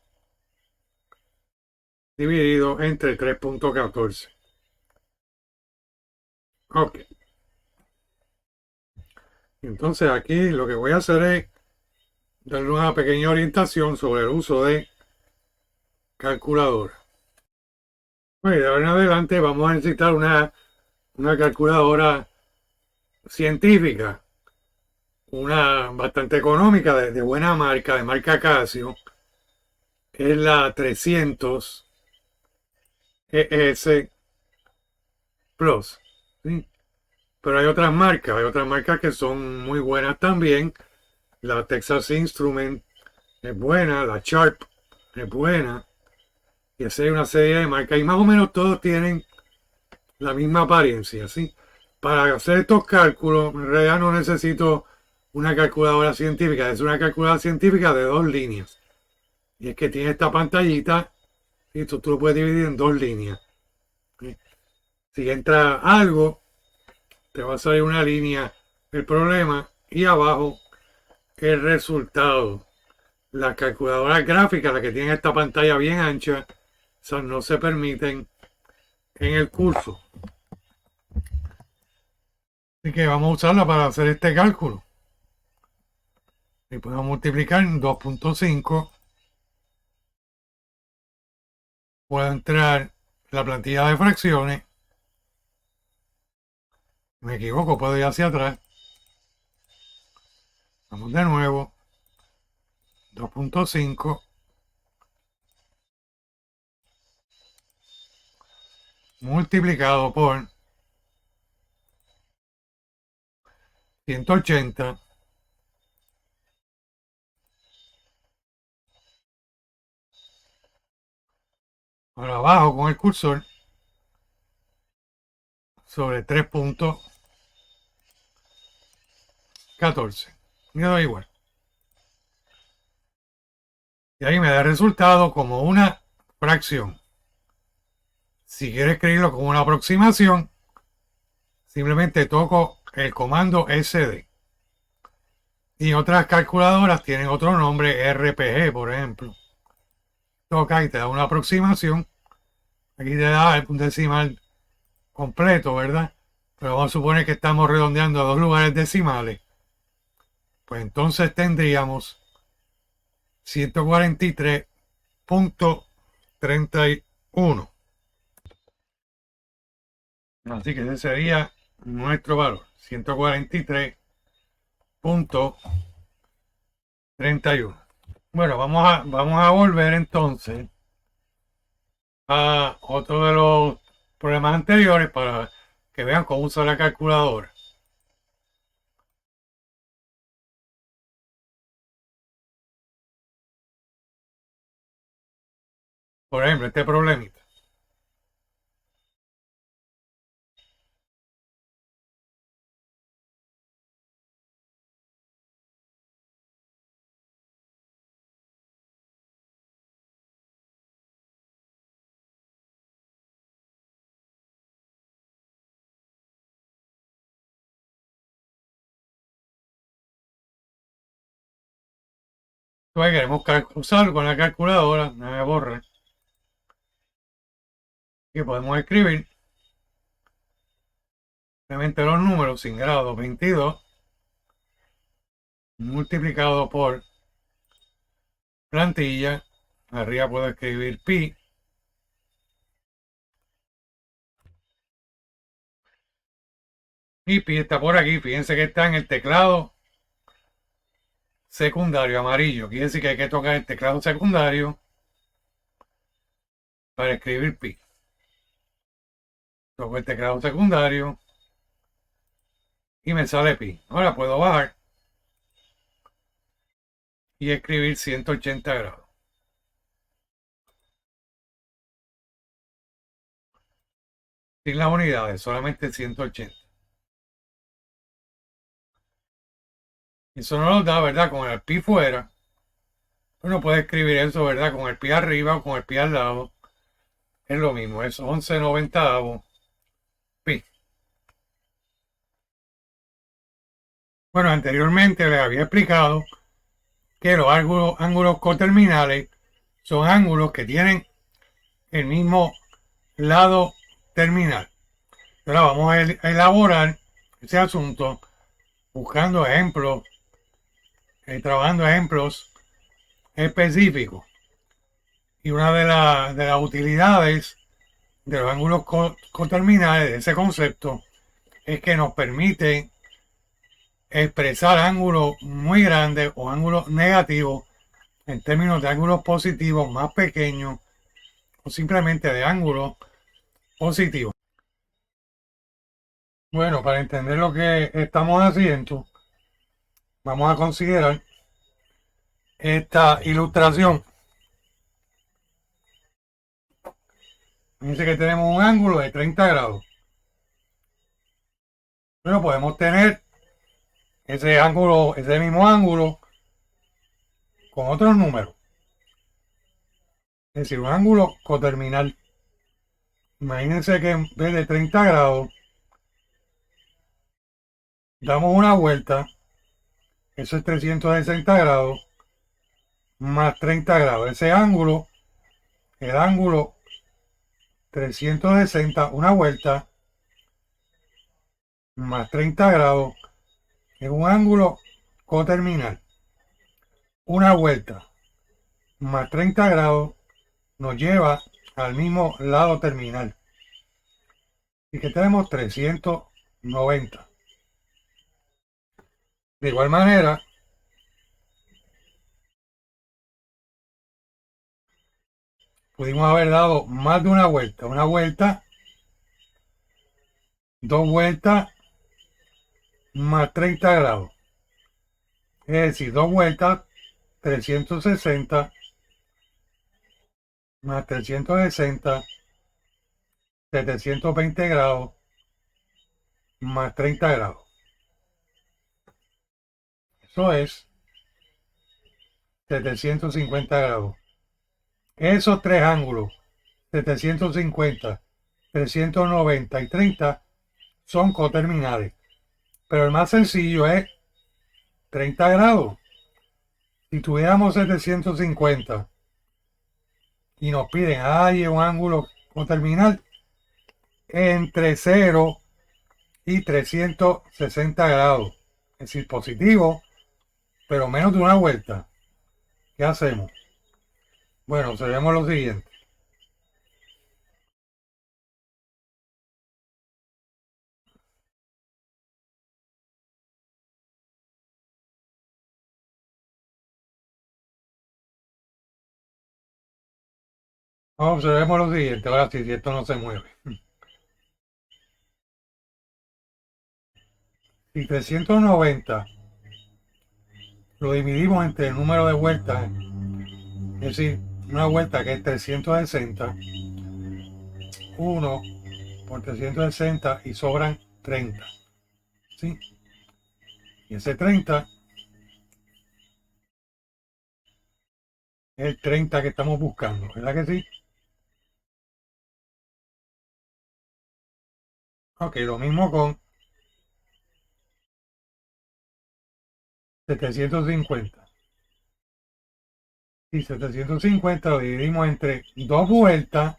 A: dividido entre 3.14. Ok. Entonces aquí lo que voy a hacer es darle una pequeña orientación sobre el uso de calculadora. Bueno, de ahora en adelante vamos a necesitar una calculadora científica, una bastante económica, de buena marca, de marca Casio. Es la 300 ES Plus. ¿Sí? Pero hay otras marcas que son muy buenas también. La Texas Instrument es buena, la Sharp es buena. Y así hay una serie de marcas. Y más o menos todos tienen la misma apariencia, ¿sí? Para hacer estos cálculos, en realidad no necesito una calculadora científica, es una calculadora científica de 2 líneas. Y es que tiene esta pantallita, y esto tú lo puedes dividir en 2 líneas. ¿Sí? Si entra algo, te va a salir una línea el problema y abajo el resultado. Las calculadoras gráficas, las que tienen esta pantalla bien ancha, esas no se permiten en el curso. Así que vamos a usarla para hacer este cálculo. Y podemos multiplicar en 2.5. Puedo entrar la plantilla de fracciones. Me equivoco, puedo ir hacia atrás. Vamos de nuevo. 2.5 multiplicado por 180. Ahora abajo con el cursor sobre 3.14. Y le doy igual. Y ahí me da el resultado como una fracción. Si quiero escribirlo como una aproximación, simplemente toco el comando SD. Y otras calculadoras tienen otro nombre, RPG, por ejemplo. Toca y te da una aproximación. Aquí te da el decimal completo, ¿verdad? Pero vamos a suponer que estamos redondeando a dos lugares decimales. Pues entonces tendríamos 143.31. Así que ese sería nuestro valor, 143.31. Bueno, vamos a volver entonces a otro de los problemas anteriores para que vean cómo usa la calculadora. Por ejemplo, este problemita. Entonces queremos usarlo con la calculadora, no me borre. Y podemos escribir simplemente los números sin grado 22 multiplicado por plantilla. Arriba puedo escribir pi. Y pi está por aquí. Fíjense que está en el teclado secundario amarillo. Quiere decir que hay que tocar el teclado secundario para escribir pi. Toco el teclado secundario y me sale pi. Ahora puedo bajar y escribir 180 grados. Sin las unidades, solamente 180. Eso no nos da, ¿verdad? Con el pi fuera. Uno puede escribir eso, ¿verdad? Con el pi arriba o con el pi al lado. Es lo mismo, es 11/90 pi. Bueno, anteriormente les había explicado que los ángulos coterminales son ángulos que tienen el mismo lado terminal. Ahora vamos a elaborar ese asunto buscando ejemplos, trabajando ejemplos específicos. Y una de las utilidades de los ángulos coterminales, de ese concepto, es que nos permite expresar ángulos muy grandes o ángulos negativos en términos de ángulos positivos más pequeños o simplemente de ángulos positivos. Bueno, para entender lo que estamos haciendo, vamos a considerar esta ilustración. Fíjense que tenemos un ángulo de 30 grados. Pero podemos tener ese ángulo, ese mismo ángulo con otros números. Es decir, un ángulo coterminal. Imagínense que en vez de 30 grados, damos una vuelta. Eso es 360 grados más 30 grados. Ese ángulo, el ángulo 360, una vuelta más 30 grados, es un ángulo coterminal. Una vuelta más 30 grados nos lleva al mismo lado terminal. Y que tenemos 390. De igual manera, pudimos haber dado más de una vuelta. Una vuelta, dos vueltas más 30 grados. Es decir, dos vueltas, 360 más 360, 720 grados más 30 grados. Eso es 750 grados. Esos tres ángulos, 750, 390 y 30, son coterminales. Pero el más sencillo es 30 grados. Si tuviéramos 750 y nos piden un ángulo coterminal entre 0 y 360 grados, es decir, positivo, pero menos de una vuelta. ¿Qué hacemos? Bueno, observemos lo siguiente. Observemos lo siguiente, ahora sí, si esto no se mueve. Si 390 lo dividimos entre el número de vueltas, es decir, una vuelta que es 360, 1 por 360 y sobran 30. ¿Sí? Y ese 30 es el 30 que estamos buscando, ¿verdad que sí? Ok, lo mismo con 750. Y 750 lo dividimos entre dos vueltas,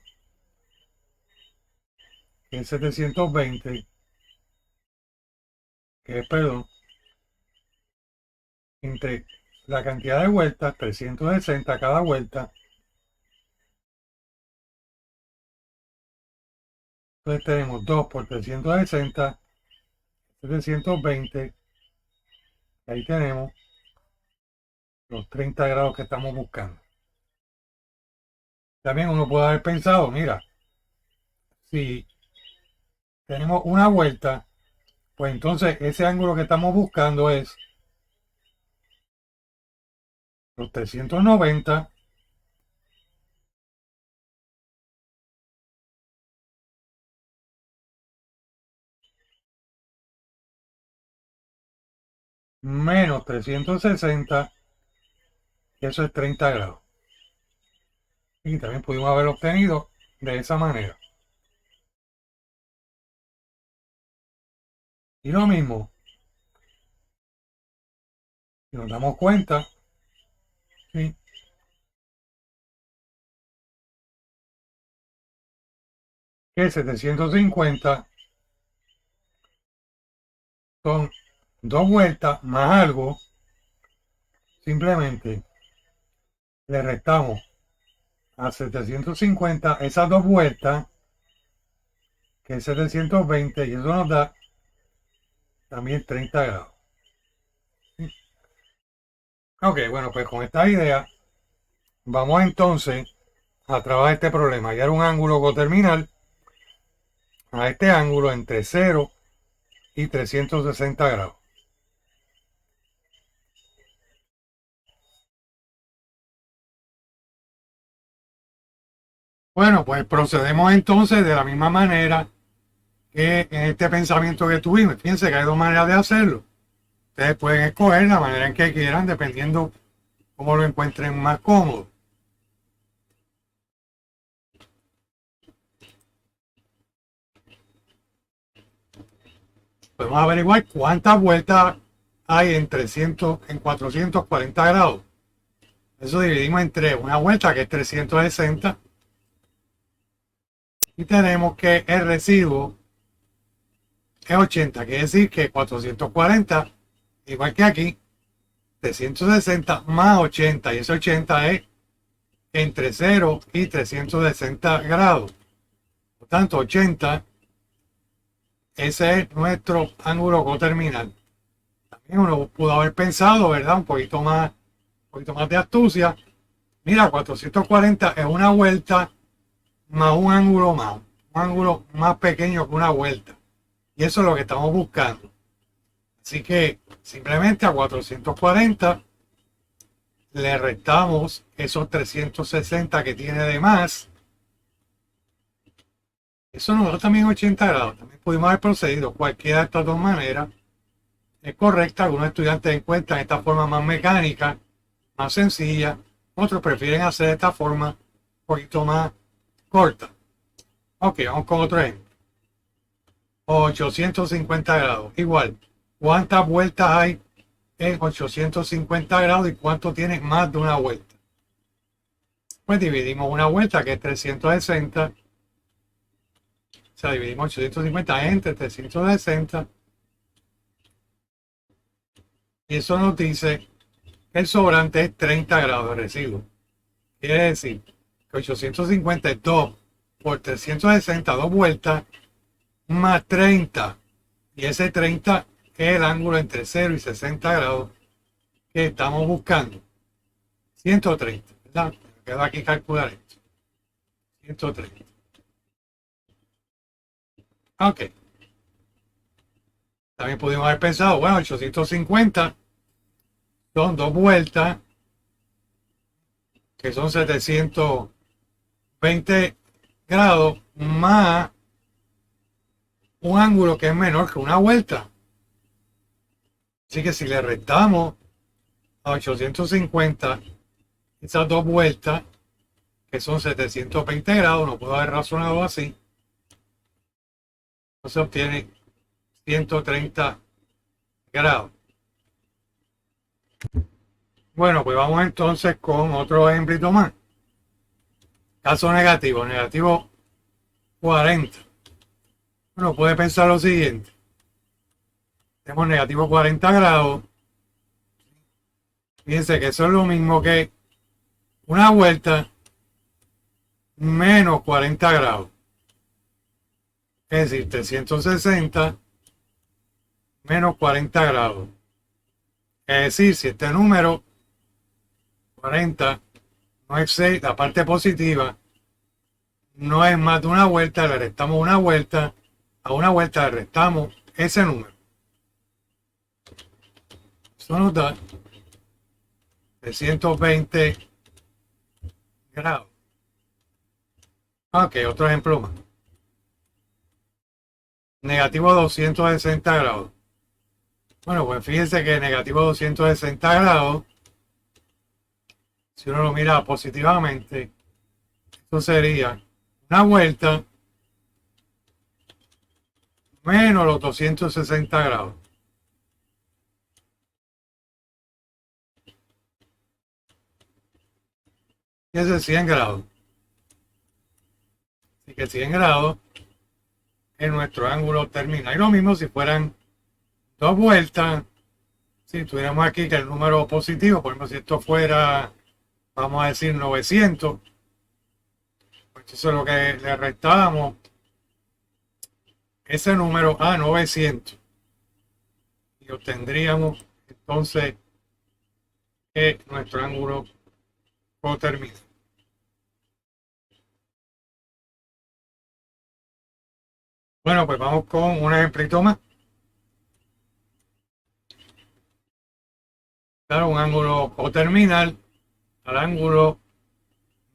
A: que es 720, que es, perdón, entre la cantidad de vueltas, 360 cada vuelta. Entonces tenemos 2 por 360, 720. Y ahí tenemos los 30 grados que estamos buscando. También uno puede haber pensado, mira, si tenemos una vuelta, pues entonces ese ángulo que estamos buscando es los 390 menos 360, y eso es 30 grados. Y también pudimos haberlo obtenido de esa manera. Y lo mismo, si nos damos cuenta, ¿sí?, que 750 son dos vueltas más algo, simplemente le restamos a 750 esas dos vueltas, que es 720, y eso nos da también 30 grados. ¿Sí? Ok, bueno, pues con esta idea vamos entonces a trabajar este problema, hallar un ángulo coterminal a este ángulo entre 0 y 360 grados. Bueno, pues procedemos entonces de la misma manera que en este pensamiento que tuvimos. Fíjense que hay dos maneras de hacerlo. Ustedes pueden escoger la manera en que quieran, dependiendo cómo lo encuentren más cómodo. Podemos averiguar cuántas vueltas hay en 440 grados. Eso dividimos entre una vuelta que es 360 y tenemos que el residuo es 80. Quiere decir que 440, igual que aquí, 360 más 80, y ese 80 es entre 0 y 360 grados. Por tanto, 80, ese es nuestro ángulo coterminal. También uno pudo haber pensado, ¿verdad?, un poquito más de astucia. Mira, 440 es una vuelta más un ángulo más pequeño que una vuelta. Y eso es lo que estamos buscando. Así que simplemente a 440 le restamos esos 360 que tiene de más. Eso nos da también 80 grados. También pudimos haber procedido cualquiera de estas dos maneras. Es correcta. Algunos estudiantes encuentran esta forma más mecánica, más sencilla. Otros prefieren hacer esta forma un poquito más corta. Ok, vamos con otro ejemplo. 850 grados. Igual. ¿Cuántas vueltas hay en 850 grados y cuánto tiene más de una vuelta? Pues dividimos una vuelta que es 360. O sea, dividimos 850 entre 360. Y eso nos dice que el sobrante es 30 grados de residuo. Quiere decir que 850 es 2 por 360, 2 vueltas, más 30. Y ese 30 es el ángulo entre 0 y 60 grados que estamos buscando. 130, ¿verdad? Me quedo aquí calcular esto. 130. Ok. También pudimos haber pensado, bueno, 850 son 2 vueltas, que son 720 grados, más un ángulo que es menor que una vuelta. Así que si le restamos a 850 esas 2 vueltas, que son 720 grados, no puedo haber razonado así, no se obtiene 130 grados. Bueno, pues vamos entonces con otro ejemplito más. Caso negativo, negativo 40. Uno puede pensar lo siguiente. Tenemos negativo 40 grados. Fíjense que eso es lo mismo que una vuelta menos 40 grados. Es decir, 360 menos 40 grados. Es decir, si este número 40 no es 6, la parte positiva no es más de una vuelta, le restamos una vuelta, a una vuelta le restamos ese número. Eso nos da 320 grados. Ok, otro ejemplo más. Negativo 260 grados. Bueno, pues fíjense que negativo 260 grados, si uno lo mira positivamente, esto sería una vuelta menos los 260 grados. Y ese es 100 grados. Así que 100 grados es nuestro ángulo terminal. Y lo mismo si fueran 2 vueltas. Si tuviéramos aquí que el número positivo, por ejemplo, si esto fuera, vamos a decir 900, pues eso es lo que le restamos ese número a 900 y obtendríamos entonces que nuestro ángulo cotermina. Bueno, pues vamos con un ejemplito más. Claro, un ángulo coterminal al ángulo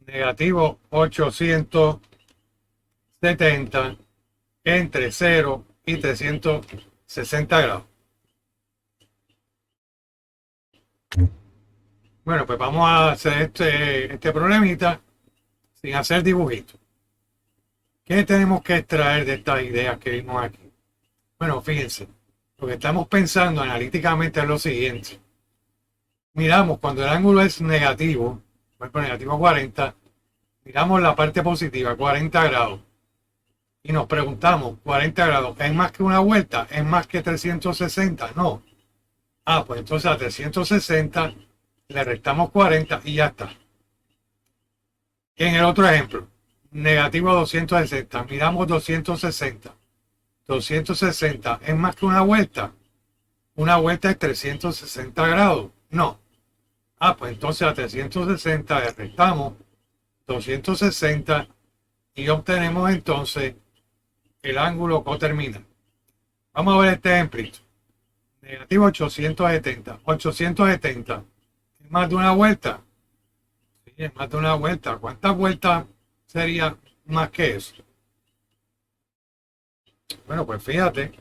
A: negativo 870 entre 0 y 360 grados. Bueno, pues vamos a hacer este problemita sin hacer dibujitos. ¿Qué tenemos que extraer de estas ideas que vimos aquí? Bueno, fíjense, lo que estamos pensando analíticamente es lo siguiente. Miramos cuando el ángulo es negativo, por ejemplo, negativo 40, miramos la parte positiva, 40 grados, y nos preguntamos, 40 grados, ¿es más que una vuelta? ¿Es más que 360? No. Ah, pues entonces a 360 le restamos 40 y ya está. En el otro ejemplo, negativo 260, miramos 260. 260 es más que una vuelta. Una vuelta es 360 grados. No. Ah, pues entonces a 360 le restamos 260 y obtenemos entonces el ángulo coterminal. Vamos a ver este ejemplito. Negativo 870. 870. ¿Es más de una vuelta? Sí, es más de una vuelta. ¿Cuántas vueltas sería más que eso? Bueno, pues fíjate.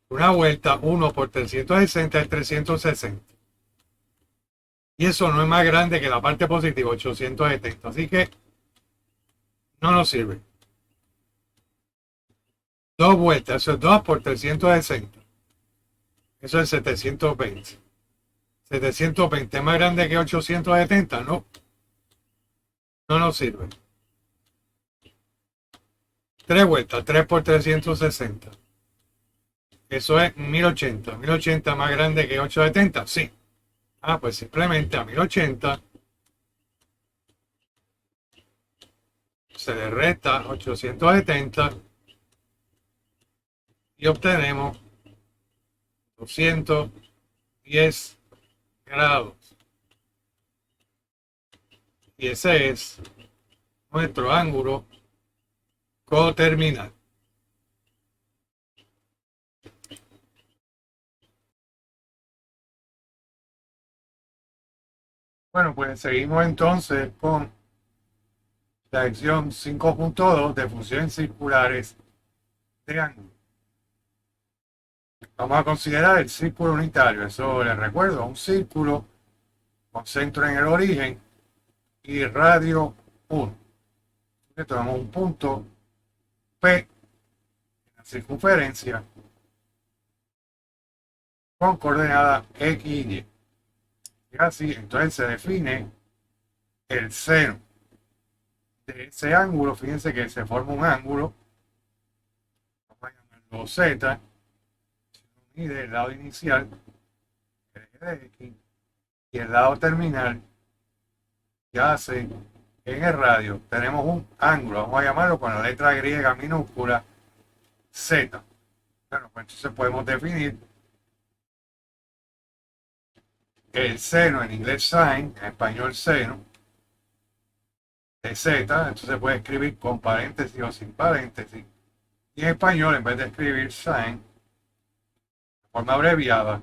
A: Una vuelta, 1 por 360 es 360. Y eso no es más grande que la parte positiva, 870. Así que no nos sirve. Dos vueltas, eso es 2 por 360. Eso es 720. 720 es más grande que 870, no, no nos sirve. Tres vueltas, 3 por 360. Eso es 1080. 1080 más grande que 870, sí. Ah, pues simplemente a 1080 se le resta 870 y obtenemos 210 grados. Y ese es nuestro ángulo coterminal. Bueno, pues seguimos entonces con la lección 5.2 de funciones circulares de ángulo. Vamos a considerar el círculo unitario. Eso les recuerdo, un círculo con centro en el origen y radio 1. Tomamos un punto P en la circunferencia con coordenadas X y Y. Y así, entonces se define el seno de ese ángulo. Fíjense que se forma un ángulo, vamos a llamarlo Z, y del lado inicial, el eje de X, y el lado terminal, que hace en el radio, tenemos un ángulo, vamos a llamarlo con la letra griega minúscula Z. Bueno, pues entonces podemos definir el seno, en inglés sin, en español seno, de Z, entonces se puede escribir con paréntesis o sin paréntesis. Y en español, en vez de escribir sin, de forma abreviada,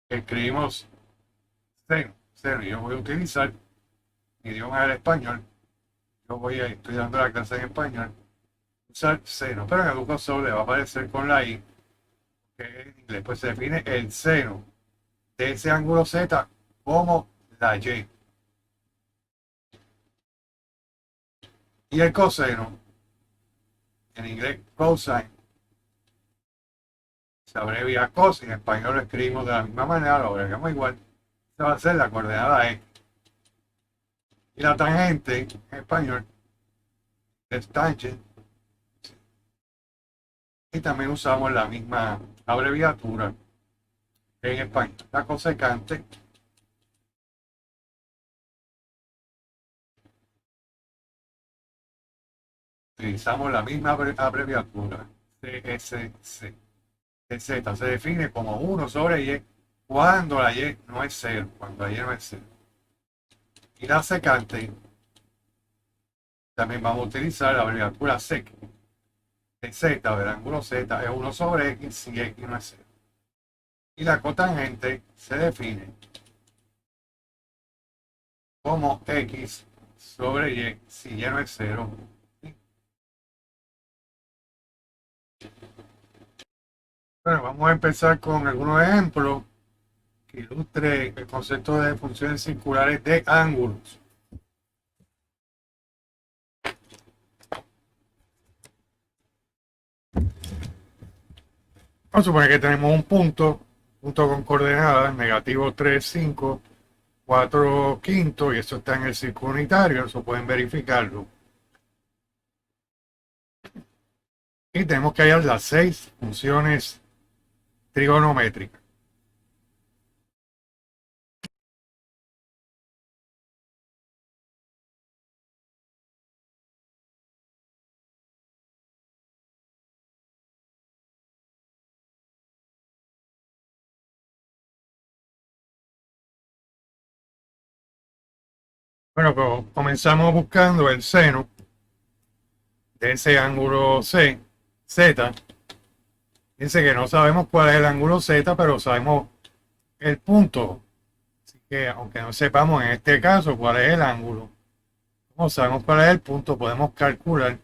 A: escribimos seno. Seno. Yo voy a utilizar mi idioma el español. Estoy dando la clase en español. Usar seno, pero en Educasol le va a aparecer con la I, que en inglés pues se define el seno de ese ángulo Z como la Y. Y el coseno, en inglés cosine, se abrevia cos, en español lo escribimos de la misma manera, lo abreviamos igual. Esta va a ser la coordenada X. Y la tangente, en español, es tangent. Y también usamos la misma abreviatura en español. La cosecante, utilizamos la misma abreviatura, CSC. El Z se define como 1 sobre Y cuando la Y no es 0, cuando la Y no es 0. Y la secante, también vamos a utilizar la abreviatura SEC. El Z del ángulo Z es 1 sobre X si X no es 0. Y la cotangente se define como X sobre Y si Y no es 0. Bueno, vamos a empezar con algunos ejemplos que ilustre el concepto de funciones circulares de ángulos. Vamos a suponer que tenemos un punto con coordenadas negativo 3, 5, 4 quintos, y eso está en el círculo unitario, eso pueden verificarlo. Y tenemos que hallar las 6 funciones trigonométricas. Bueno, pues comenzamos buscando el seno de ese ángulo Z. Dice que no sabemos cuál es el ángulo Z, pero sabemos el punto. Así que aunque no sepamos en este caso cuál es el ángulo, como sabemos cuál es el punto, podemos calcular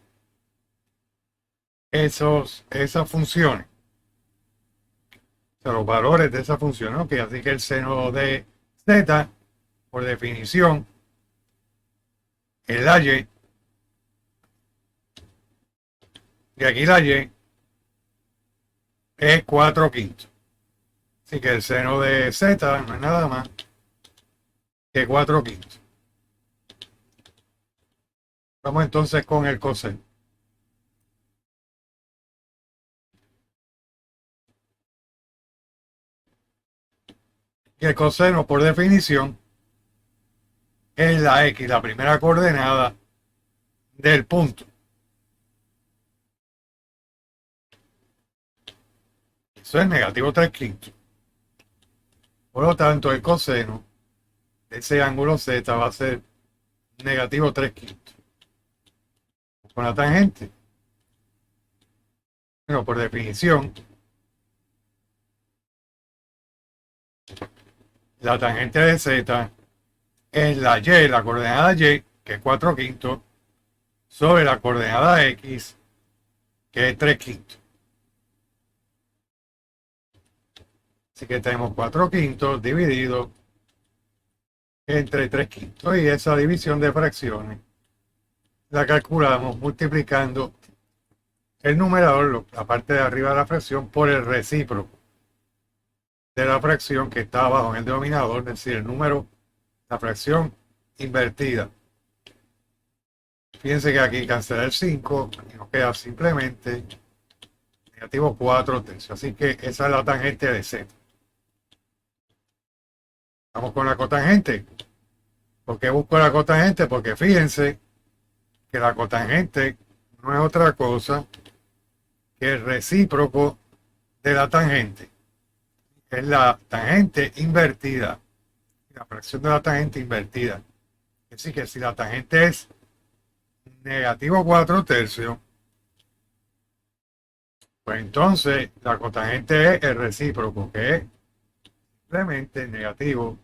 A: esas funciones, o sea, los valores de esa función. ¿Ok? Así que el seno de Z, por definición, es la Y, y aquí la Y es 4/5. Así que el seno de Z no es nada más que 4/5. Vamos entonces con el coseno. Y el coseno, por definición, es la X, la primera coordenada del punto. Eso es negativo 3/5. Por lo tanto, el coseno de ese ángulo Z va a ser negativo 3/5. Con la tangente. Bueno, por definición, la tangente de Z es la Y, la coordenada Y, que es 4/5, sobre la coordenada X, que es 3/5. Así que tenemos 4/5 dividido entre 3/5. Y esa división de fracciones la calculamos multiplicando el numerador, la parte de arriba de la fracción, por el recíproco de la fracción que está abajo en el denominador, es decir, el número, la fracción invertida. Fíjense que aquí cancela el 5 y nos queda simplemente negativo 4/3. Así que esa es la tangente de Z. Vamos con la cotangente. ¿Por qué busco la cotangente? Porque fíjense que la cotangente no es otra cosa que el recíproco de la tangente. Es la tangente invertida. La fracción de la tangente invertida. Es decir, que si la tangente es negativo 4/3, pues entonces la cotangente es el recíproco, que es simplemente negativo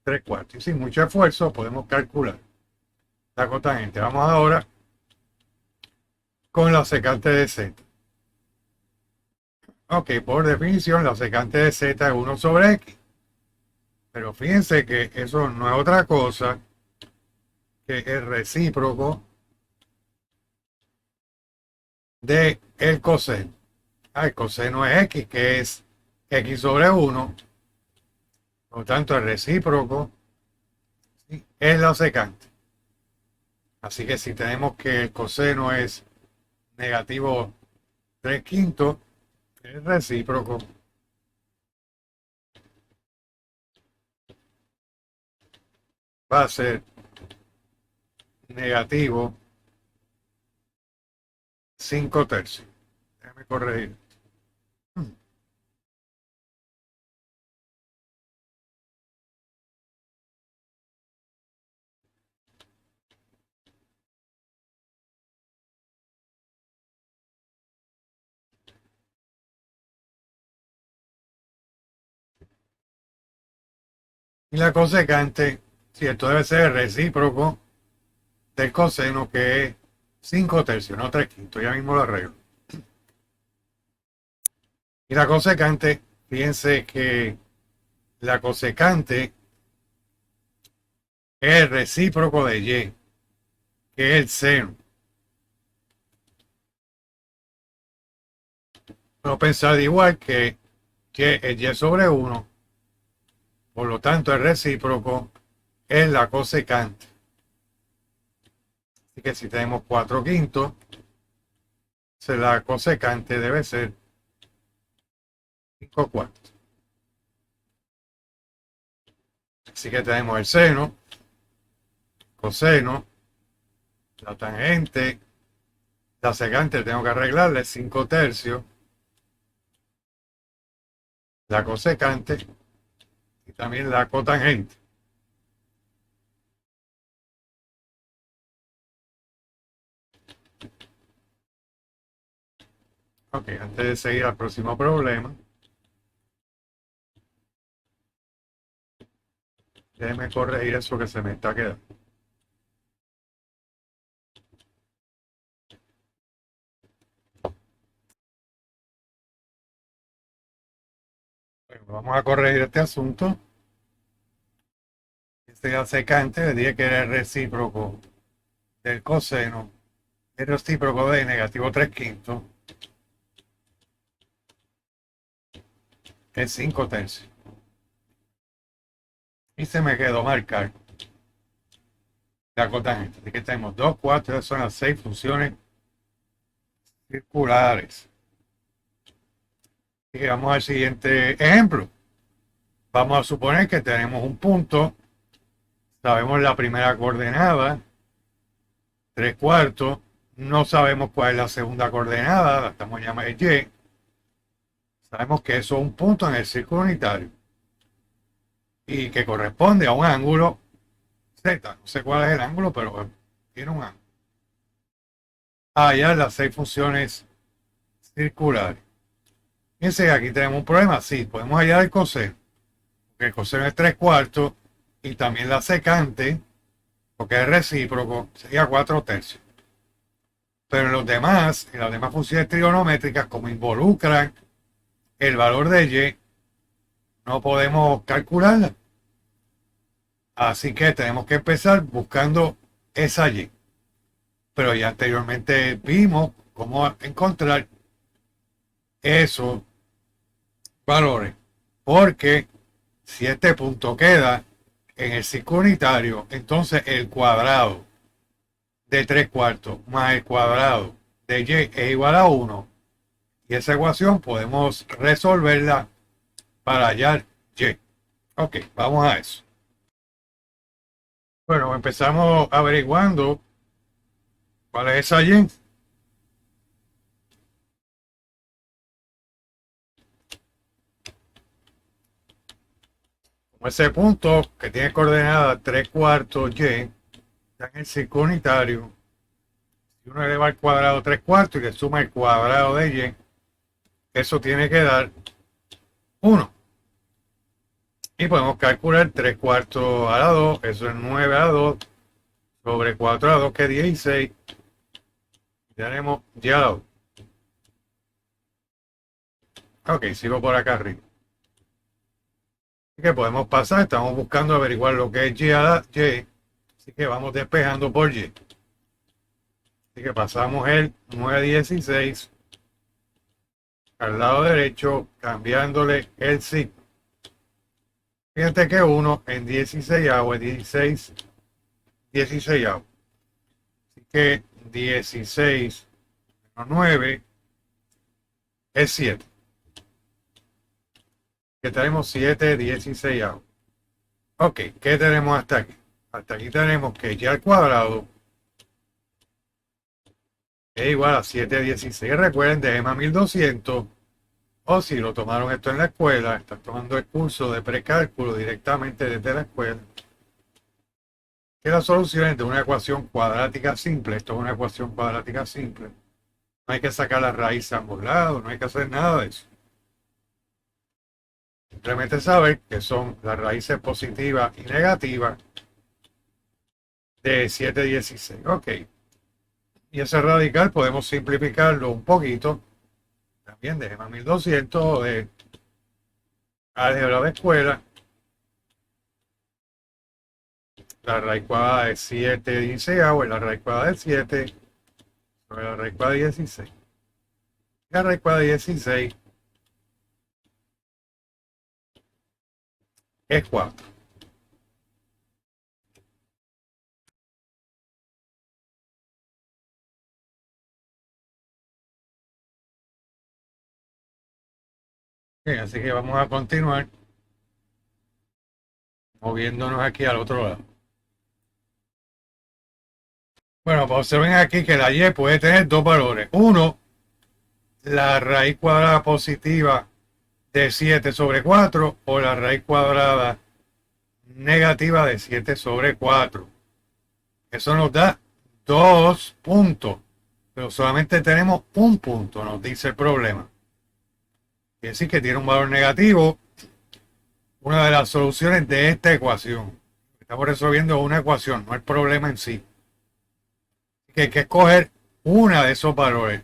A: 3/4. Y sin mucho esfuerzo podemos calcular la cotangente. Vamos ahora con la secante de Z. Ok, por definición la secante de Z es 1 sobre X. Pero fíjense que eso no es otra cosa que el recíproco de el coseno. El coseno es X, que es X sobre 1. Por lo tanto, el recíproco, ¿sí?, es la secante. Así que si tenemos que el coseno es negativo 3/5, el recíproco va a ser negativo 5/3. Déjame corregir. Y la cosecante, si esto debe ser el recíproco del coseno, que es 5/3, no 3/5. Ya mismo lo arreglo. Y la cosecante, fíjense que la cosecante es el recíproco de Y, que es el seno. No pensar igual que es Y sobre 1, por lo tanto el recíproco es la cosecante. Así que si tenemos 4/5, la cosecante debe ser 5/4. Así que tenemos el seno, coseno, la tangente, la secante tengo que arreglarle 5/3, la cosecante y también la cotangente. Ok, antes de seguir al próximo problema, déjeme corregir eso que se me está quedando. Bueno, vamos a corregir este asunto. Este secante le dije que era el recíproco del coseno, el recíproco de negativo 3 quintos, es 5 tercios. Y se me quedó marcar la cotangente. Así que tenemos 2, 4, son las 6 funciones circulares. Y vamos al siguiente ejemplo. Vamos a suponer que tenemos un punto, sabemos la primera coordenada, 3 cuartos, no sabemos cuál es la segunda coordenada, la estamos llamando Y. Sabemos que eso es un punto en el círculo unitario y que corresponde a un ángulo Z. No sé cuál es el ángulo, pero tiene un ángulo. Hallar las 6 funciones circulares. Fíjense que aquí tenemos un problema. Sí, podemos hallar el coseno, porque el coseno es 3 cuartos, y también la secante, porque es recíproco, sería 4 tercios. Pero en las demás funciones trigonométricas, como involucran el valor de Y, no podemos calcularla. Así que tenemos que empezar buscando esa Y. Pero ya anteriormente vimos cómo encontrar esos valores. Porque si este punto queda en el círculo unitario, entonces el cuadrado de 3 cuartos más el cuadrado de Y es igual a 1. Y esa ecuación podemos resolverla para hallar Y. Ok, vamos a eso. Bueno, empezamos averiguando cuál es esa Y. Como ese punto que tiene coordenada 3 cuartos Y está en el círculo unitario. Si uno eleva al cuadrado 3 cuartos y le suma el cuadrado de Y, eso tiene que dar 1. Y podemos calcular 3 cuartos a la 2, eso es 9 a la 2, sobre 4 a la 2, que es 16. Tenemos ya la 2. Ok, sigo por acá arriba. Así que podemos pasar, estamos buscando averiguar lo que es Y a la Y. Así que vamos despejando por Y. Así que pasamos el 9,16 al lado derecho, cambiándole el signo. Fíjate que 1 en 16 es 16, 16. Así que 16 menos 9 es 7. Que tenemos 7, 16. Ok, ¿qué tenemos hasta aquí? Hasta aquí tenemos que Y al cuadrado es igual a 7,16. Recuerden, de EMA 1200, o si lo tomaron esto en la escuela, están tomando el curso de precálculo directamente desde la escuela, que las soluciones de una ecuación cuadrática simple, esto es una ecuación cuadrática simple, no hay que sacar la raíz a ambos lados, no hay que hacer nada de eso. Simplemente saber que son las raíces positivas y negativas de 7,16. Ok. Y ese radical podemos simplificarlo un poquito. También de EMA 1200 de álgebra de escuela. La raíz cuadrada de 7,16 es la raíz cuadrada de 7 sobre la raíz cuadrada de 16. La raíz cuadrada de 16 es 4. Bien, así que vamos a continuar moviéndonos aquí al otro lado. Bueno, pues observen aquí que la Y puede tener dos valores. Uno, la raíz cuadrada positiva de 7 sobre 4 o la raíz cuadrada negativa de 7 sobre 4. Eso nos da 2 puntos. pero solamente tenemos un punto, nos dice el problema. Quiere decir que tiene un valor negativo, una de las soluciones de esta ecuación. Estamos resolviendo una ecuación, no el problema en sí. Que hay que escoger una de esos valores,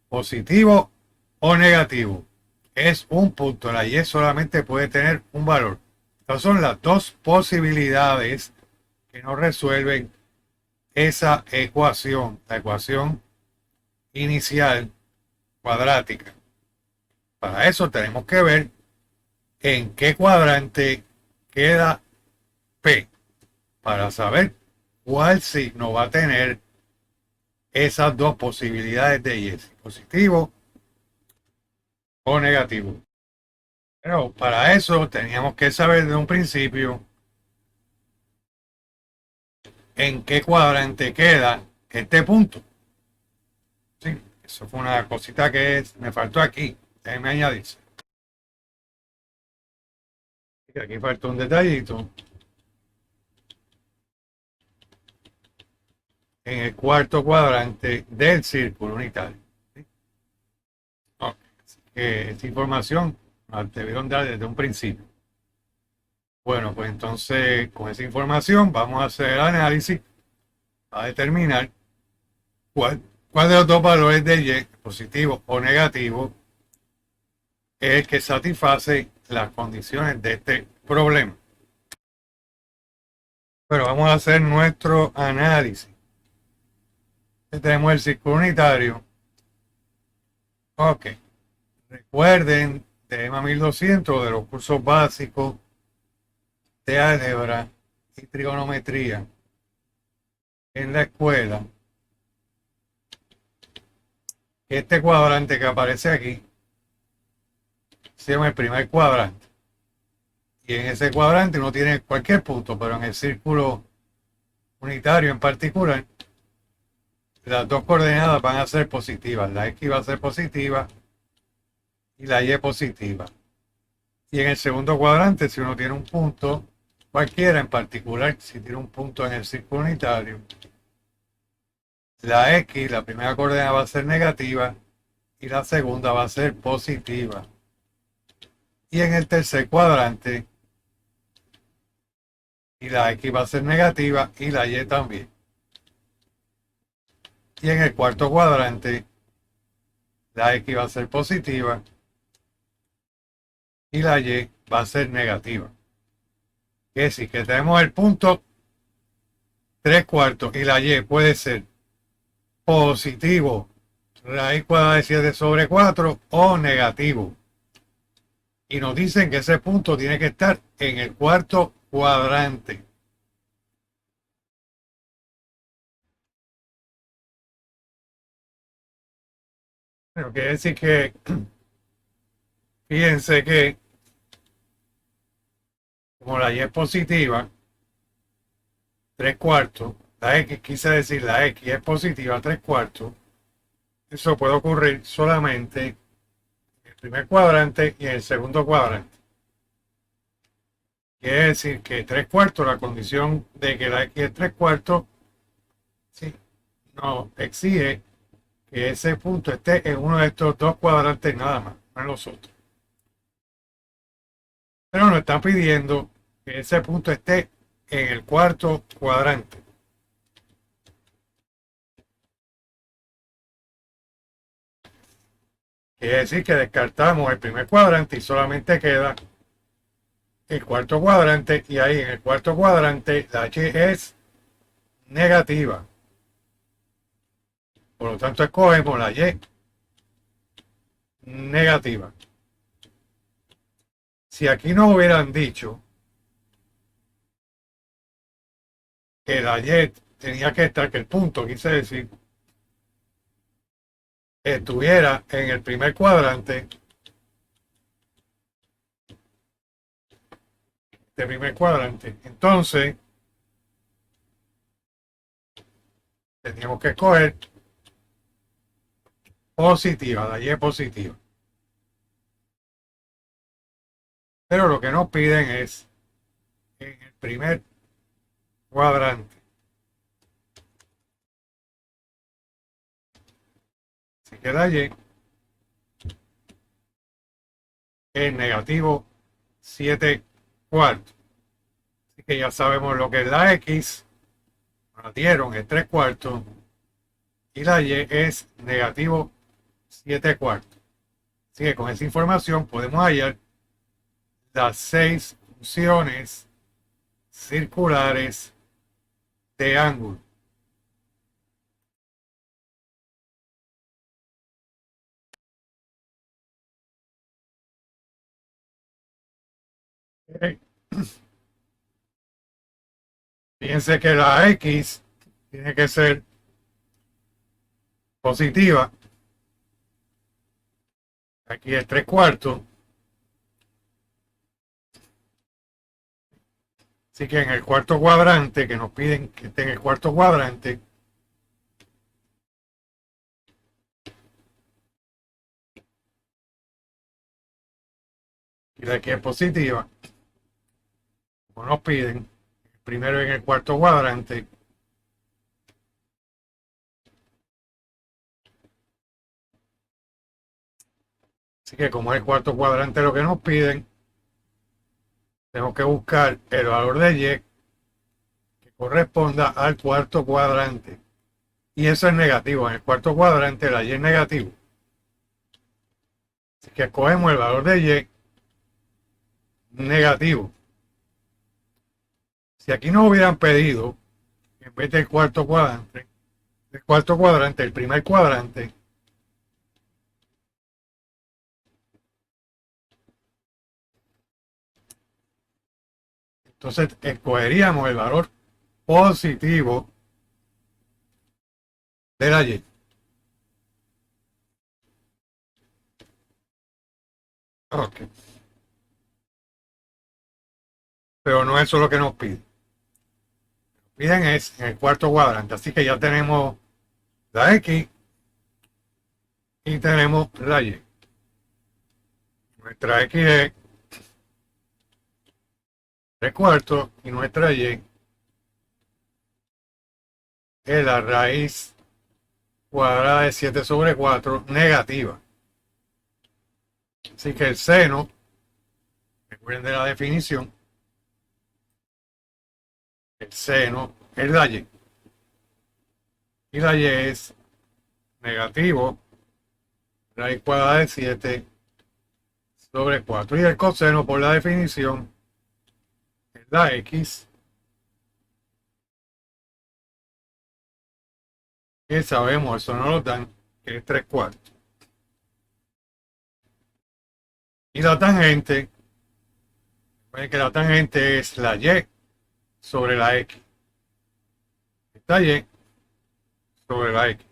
A: positivo o negativo. Es un punto, la y solamente puede tener un valor. Estas son las dos posibilidades que nos resuelven esa ecuación, la ecuación inicial cuadrática. Para eso tenemos que ver en qué cuadrante queda P, para saber cuál signo va a tener esas dos posibilidades de y, positivo o negativo. Pero para eso teníamos que saber de un principio en qué cuadrante queda este punto. Sí, eso fue una cosita que me faltó aquí. Déjenme añadirse. Aquí falta un detallito. En el cuarto cuadrante del círculo unitario. ¿Sí? Okay. Así que esta información la debieron dar desde un principio. Bueno, pues entonces con esa información vamos a hacer el análisis a determinar cuál de los dos valores de y, positivo o negativo, es el que satisface las condiciones de este problema. Pero vamos a hacer nuestro análisis. Tenemos el círculo unitario. Ok. Recuerden, tema 1200 de los cursos básicos de álgebra y trigonometría en la escuela. Este cuadrante que aparece aquí se llama el primer cuadrante. Y en ese cuadrante uno tiene cualquier punto, pero en el círculo unitario en particular, las dos coordenadas van a ser positivas. La X va a ser positiva y la Y positiva. Y en el segundo cuadrante, si uno tiene un punto, cualquiera en particular, si tiene un punto en el círculo unitario, la X, la primera coordenada va a ser negativa y la segunda va a ser positiva. Y en el tercer cuadrante, y la X va a ser negativa y la Y también. Y en el cuarto cuadrante, la X va a ser positiva y la Y va a ser negativa. Quiere decir que tenemos el punto 3/4 y la Y puede ser positivo, raíz cuadrada de 7 sobre 4 o negativo. Y nos dicen que ese punto tiene que estar en el cuarto cuadrante. Pero quiere decir que, fíjense que como la Y es positiva, 3/4, la X, quise decir la X es positiva, 3/4, eso puede ocurrir solamente en el primer cuadrante y en el segundo cuadrante. Quiere decir que 3/4, la condición de que la X es 3/4, sí, no exige que ese punto esté en uno de estos dos cuadrantes nada más, no en los otros. Pero nos están pidiendo que ese punto esté en el cuarto cuadrante. Quiere decir que descartamos el primer cuadrante y solamente queda el cuarto cuadrante, y ahí en el cuarto cuadrante la Y es negativa. Por lo tanto, escogemos la Y negativa. Si aquí nos hubieran dicho que la Y tenía que estar, que el punto, quise decir, estuviera en el primer cuadrante, de primer cuadrante, entonces teníamos que escoger positiva, la Y positiva. Pero lo que nos piden es en el primer cuadrante. que la y es negativo 7 cuartos. Así que ya sabemos lo que es la x. Nos dieron es 3 cuartos. Y la y es negativo 7 cuartos. Así que con esa información podemos hallar las 6 funciones circulares de ángulo. Okay. Fíjense que la x tiene que ser positiva. Aquí es 3 cuartos. Así que en el cuarto cuadrante, que nos piden que esté en el cuarto cuadrante, y la aquí es positiva, como nos piden, primero en el cuarto cuadrante, así que como es el cuarto cuadrante lo que nos piden, tenemos que buscar el valor de y que corresponda al cuarto cuadrante. Y eso es negativo. En el cuarto cuadrante la y es negativo. Así que escogemos el valor de y negativo. Si aquí nos hubieran pedido, en vez del cuarto cuadrante, el primer cuadrante, entonces escogeríamos el valor positivo de la y. Ok. Pero no eso es lo que nos piden. Piden es en el cuarto cuadrante. Así que ya tenemos la x y tenemos la y. Nuestra x es 3 cuartos y nuestra y es la raíz cuadrada de 7 sobre 4 negativa. Así que el seno, recuerden de la definición, el seno es la y. Y la y es negativo raíz cuadrada de 7 sobre 4. Y el coseno, por la definición, es la x, que sabemos, eso no lo dan, que es 3 cuartos. Y la tangente, recuerden que la tangente es la y sobre la x. Esta y sobre la x.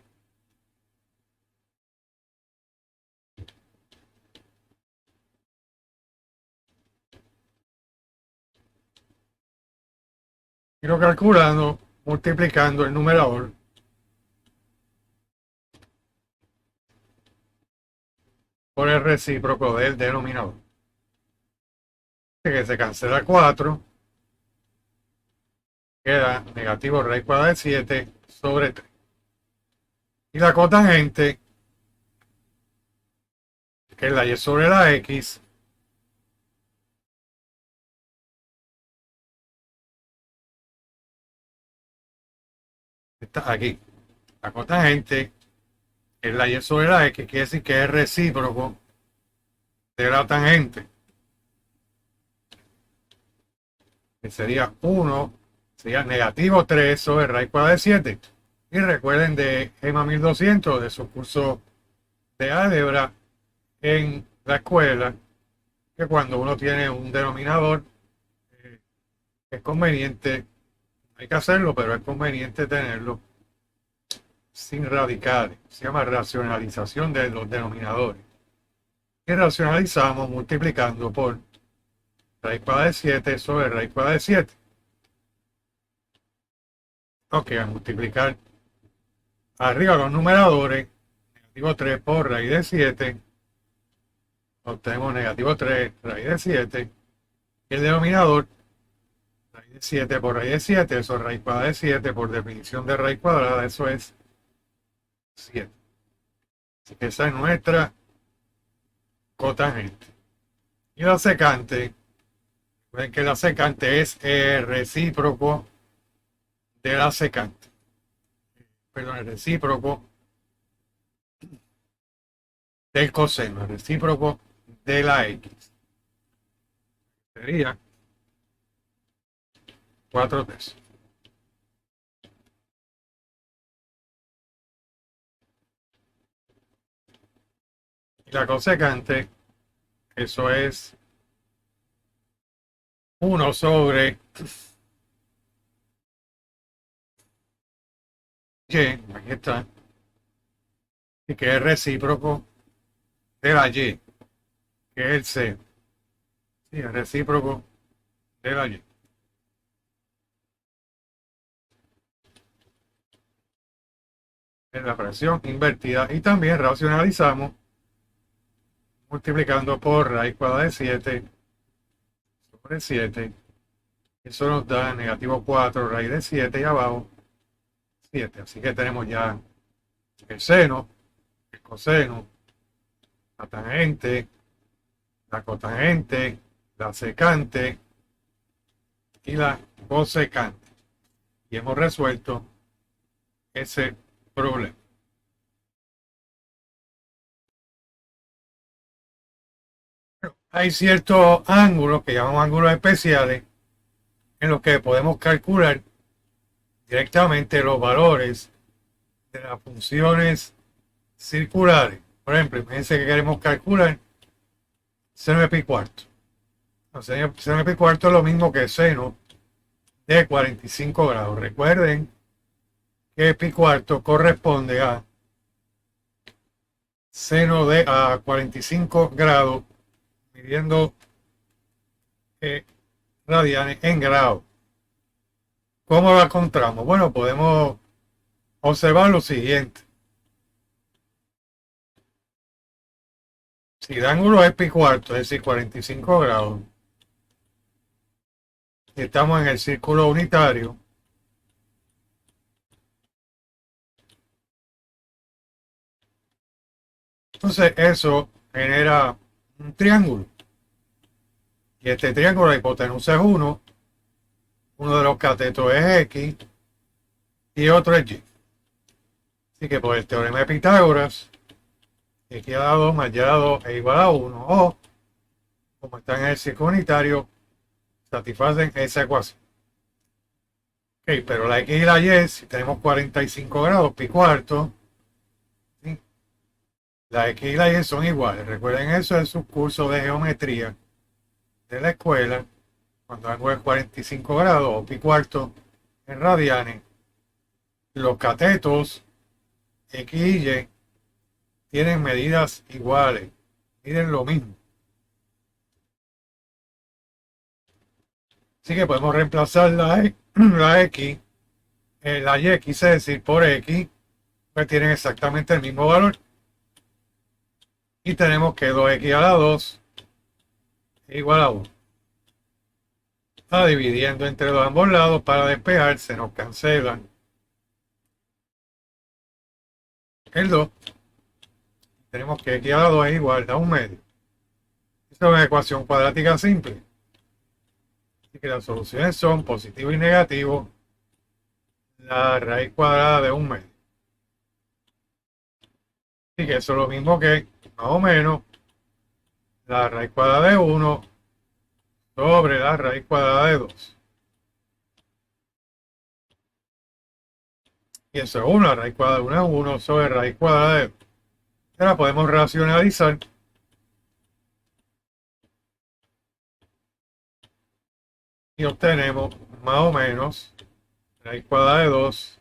A: Quiero calculando, multiplicando el numerador por el recíproco del denominador. Que se cancela 4, queda negativo raíz cuadrada de 7 sobre 3. Y la cotangente, que es la y sobre la x, está aquí. La cotangente es la y sobre la x, quiere decir que es recíproco de la tangente, que sería 1, sería negativo 3 sobre raíz cuadrada de 7. Y recuerden de GEMA 1200, de su curso de álgebra en la escuela, que cuando uno tiene un denominador, es conveniente, hay que hacerlo, pero es conveniente tenerlo sin radicales. Se llama racionalización de los denominadores. Y racionalizamos multiplicando por raíz cuadrada de 7 sobre raíz cuadrada de 7. Ok, a multiplicar arriba los numeradores, negativo 3 por raíz de 7, obtenemos negativo 3 raíz de 7, y el denominador, raíz de 7 por raíz de 7, eso es raíz cuadrada de 7, por definición de raíz cuadrada, eso es 7. Así que esa es nuestra cotangente. Y la secante, ven que la secante es el recíproco de la secante. Perdón, el recíproco del coseno, el recíproco de la X. Sería 4/3. Y la cosecante, eso es 1 sobre Y, aquí está, y que es recíproco de la Y, que es el C. Sí, el recíproco de la Y. Es la fracción invertida. Y también racionalizamos multiplicando por raíz cuadrada de 7 sobre 7. Eso nos da negativo 4 raíz de 7 y abajo 7. Así que tenemos ya el seno, el coseno, la tangente, la cotangente, la secante y la cosecante. Y hemos resuelto ese problema. Hay ciertos ángulos que llamamos ángulos especiales en los que podemos calcular directamente los valores de las funciones circulares. Por ejemplo, imagínense que queremos calcular seno de pi cuarto. Seno de pi cuarto es lo mismo que seno de 45 grados. Recuerden que pi cuarto corresponde a seno de 45 grados, midiendo radianes en grados. ¿Cómo lo encontramos? Bueno, podemos observar lo siguiente. Si el ángulo es pi cuarto, es decir, 45 grados, y estamos en el círculo unitario, entonces eso genera un triángulo. Y este triángulo, la hipotenusa es 1, uno de los catetos es X y otro es Y. Así que por el teorema de Pitágoras, X a la 2 más Y a la 2 es igual a 1, o como están en el círculo unitario, satisfacen esa ecuación. Ok, pero la X y la Y, si tenemos 45 grados, pi cuarto, ¿sí? La X y la Y son iguales. Recuerden eso en su curso de geometría de la escuela, cuando el ángulo es 45 grados o pi cuarto en radianes, los catetos X y Y tienen medidas iguales, miden lo mismo. Así que podemos reemplazar la X, la Y quise decir por X, pues tienen exactamente el mismo valor. Y tenemos que 2X a la 2 es igual a 1. Está dividiendo entre los ambos lados para despejar, se nos cancela el 2. Tenemos que X a la 2 es igual a 1 medio. Esta es una ecuación cuadrática simple. Así que las soluciones son positivo y negativo, la raíz cuadrada de 1 medio. Así que eso es lo mismo que, más o menos, la raíz cuadrada de 1 sobre la raíz cuadrada de 2. Y eso es 1, la raíz cuadrada de 1 es 1 sobre raíz cuadrada de 2. Ahora podemos racionalizar y obtenemos más o menos raíz cuadrada de 2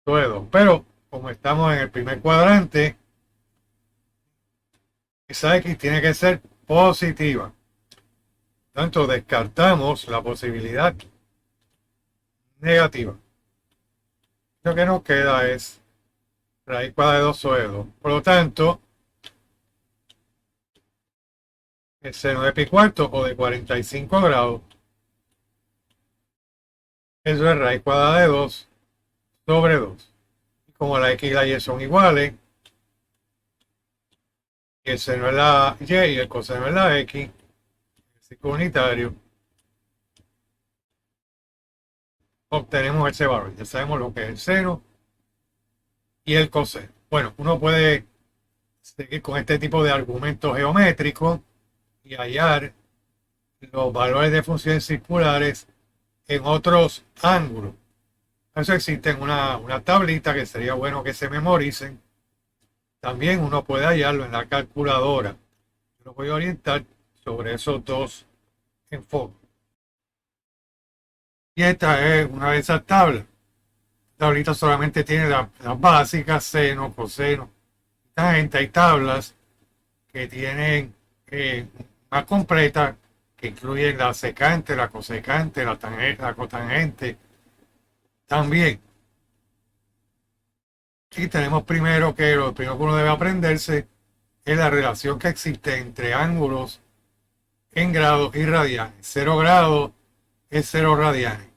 A: sobre 2. Pero como estamos en el primer cuadrante, esa X tiene que ser positiva. Tanto descartamos la posibilidad negativa. Lo que nos queda es raíz cuadrada de 2 sobre 2. Por lo tanto, el seno de pi cuarto o de 45 grados, eso es raíz cuadrada de 2 sobre 2. Y como la X y la Y son iguales, y el seno es la Y y el coseno es la X, el círculo unitario, obtenemos ese valor. Ya sabemos lo que es el seno y el coseno. Bueno, uno puede seguir con este tipo de argumentos geométricos y hallar los valores de funciones circulares en otros ángulos. Por eso existen una tablita que sería bueno que se memoricen. También uno puede hallarlo en la calculadora. Yo lo voy a orientar sobre esos dos enfoques. Y esta es una de esas tablas. La tablita solamente tiene las básicas, seno, coseno, tangente. Hay tablas que tienen más completa, que incluyen la secante, la cosecante, la cotangente. También. Y tenemos primero que lo primero que uno debe aprenderse es la relación que existe entre ángulos en grados y radianes. 0 grados es 0 radianes.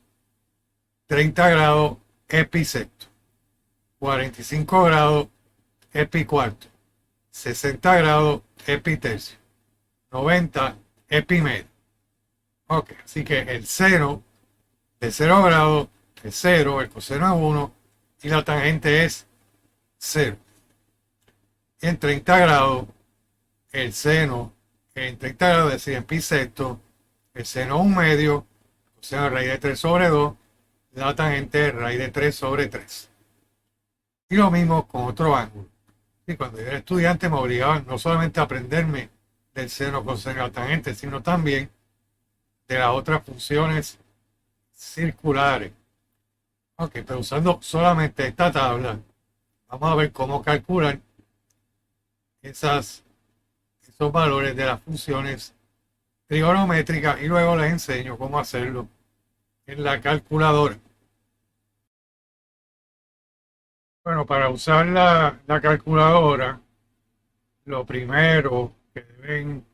A: 30 grados es pi sexto. 45 grados es pi cuarto. 60 grados es pi tercio. 90 es pi medio. Ok, así que el seno de 0 grados es 0, el coseno es 1 y la tangente es 0. En 30 grados, el seno en 30 grados, es decir, en pi sexto, el seno 1 medio, o sea, raíz de 3 sobre 2, la tangente es raíz de 3 sobre 3. Y lo mismo con otro ángulo. Y cuando yo era estudiante me obligaban no solamente a aprenderme del seno, coseno y la tangente, sino también de las otras funciones circulares. Ok, pero usando solamente esta tabla, vamos a ver cómo calcular esos valores de las funciones trigonométricas y luego les enseño cómo hacerlo en la calculadora. Bueno, para usar la calculadora, lo primero que deben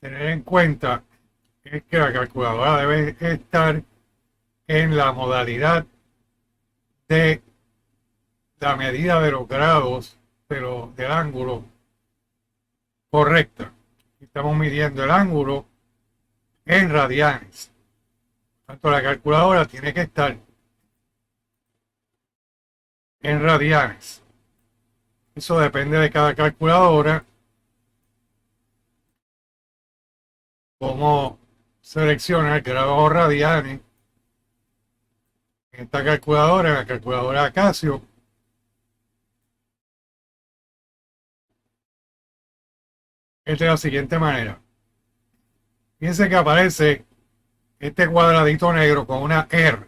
A: tener en cuenta es que la calculadora debe estar en la modalidad de la medida de los grados, pero del ángulo correcta. Estamos midiendo el ángulo en radianes. Tanto la calculadora tiene que estar en radianes. Eso depende de cada calculadora, cómo selecciona el grado radianes. En esta calculadora, en la calculadora Casio, es de la siguiente manera. Fíjense que aparece este cuadradito negro con una R.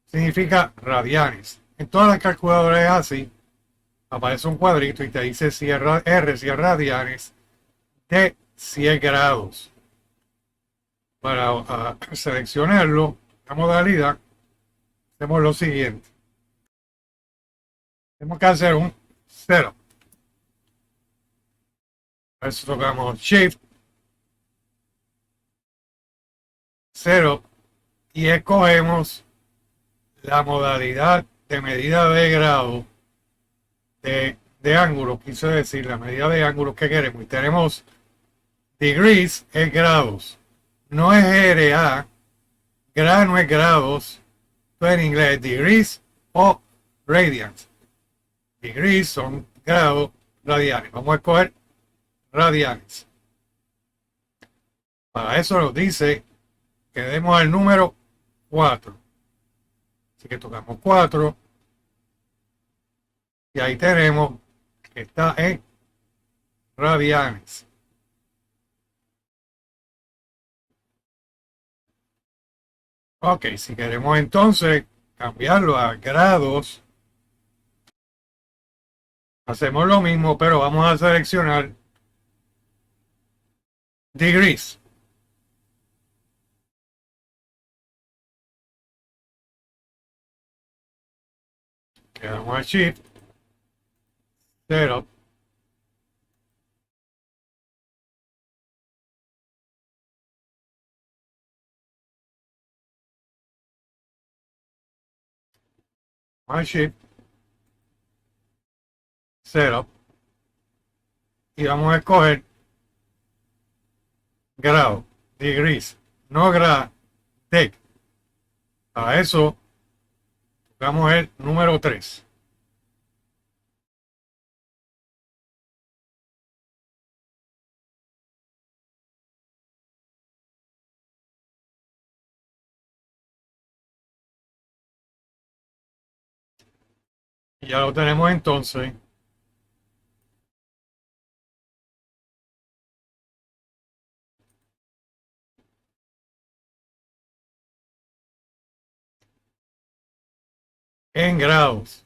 A: Significa radianes. En todas las calculadoras es así. Aparece un cuadrito y te dice si es R, si es radianes de 100 grados. Para seleccionarlo, la modalidad, hacemos lo siguiente. Tenemos que hacer un 0. Para eso tocamos Shift, 0 y escogemos la modalidad de medida de grado de ángulo, quise decir, la medida de ángulo que queremos. Y tenemos degrees es grados, no es RA, grado no es grados, en inglés degrees o radians. Degrees son grados radianes. Vamos a escoger radianes. Para eso nos dice que demos el número 4. Así que tocamos 4 y ahí tenemos que está en radianes. Ok, si queremos entonces cambiarlo a grados, hacemos lo mismo, pero vamos a seleccionar degrees. Le damos a Shift, 0. A Shift, 0. y vamos a escoger grado, degrees, no grad, dec. Para eso, vamos el número 3. Y ya lo tenemos entonces en grados.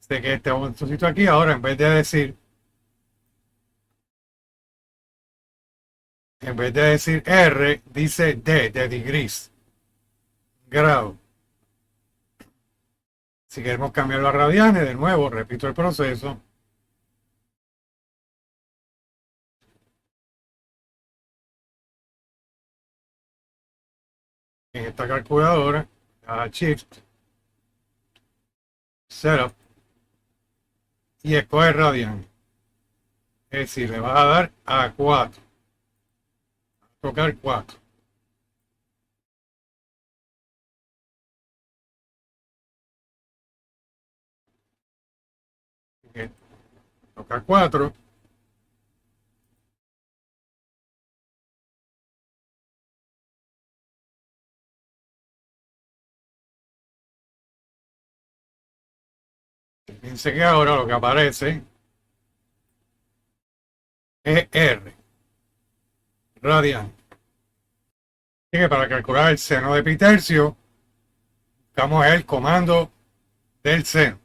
A: De que este botoncito aquí ahora, en vez de decir R, dice D, de degrees, grado. Si queremos cambiarlo a radianes, de nuevo, repito el proceso. En esta calculadora, a Shift, Setup, y escoge radianes. Es decir, le vas a dar a 4. Tocar 4. Tocar 4. Fíjense que ahora lo que aparece es R, radian. Así que para calcular el seno de pi tercio, buscamos el comando del seno.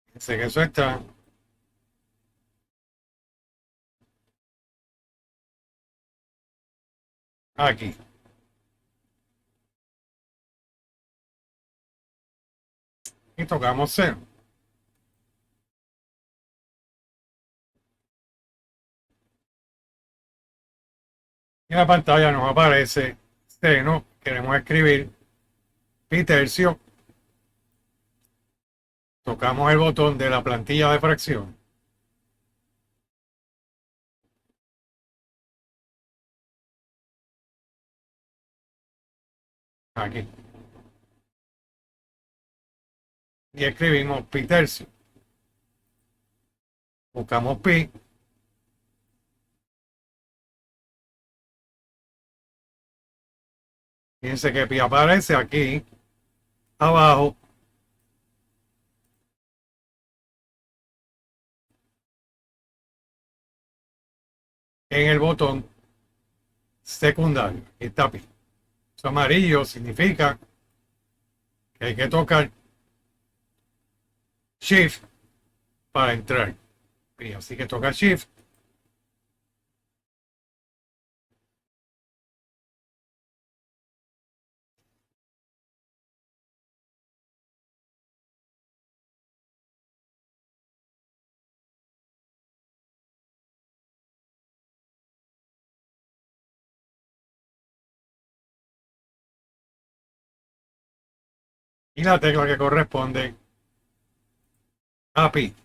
A: Fíjense que eso está aquí. Y tocamos seno. Y en la pantalla nos aparece seno. Queremos escribir pi tercio. Tocamos el botón de la plantilla de fracción. Aquí. Y escribimos pi tercio. Buscamos pi. Fíjense que pi aparece aquí abajo en el botón secundario. Aquí está pi. Eso amarillo significa que hay que tocar Shift para entrar. Pi. Así que toca Shift. Y la tecla que corresponde a pi.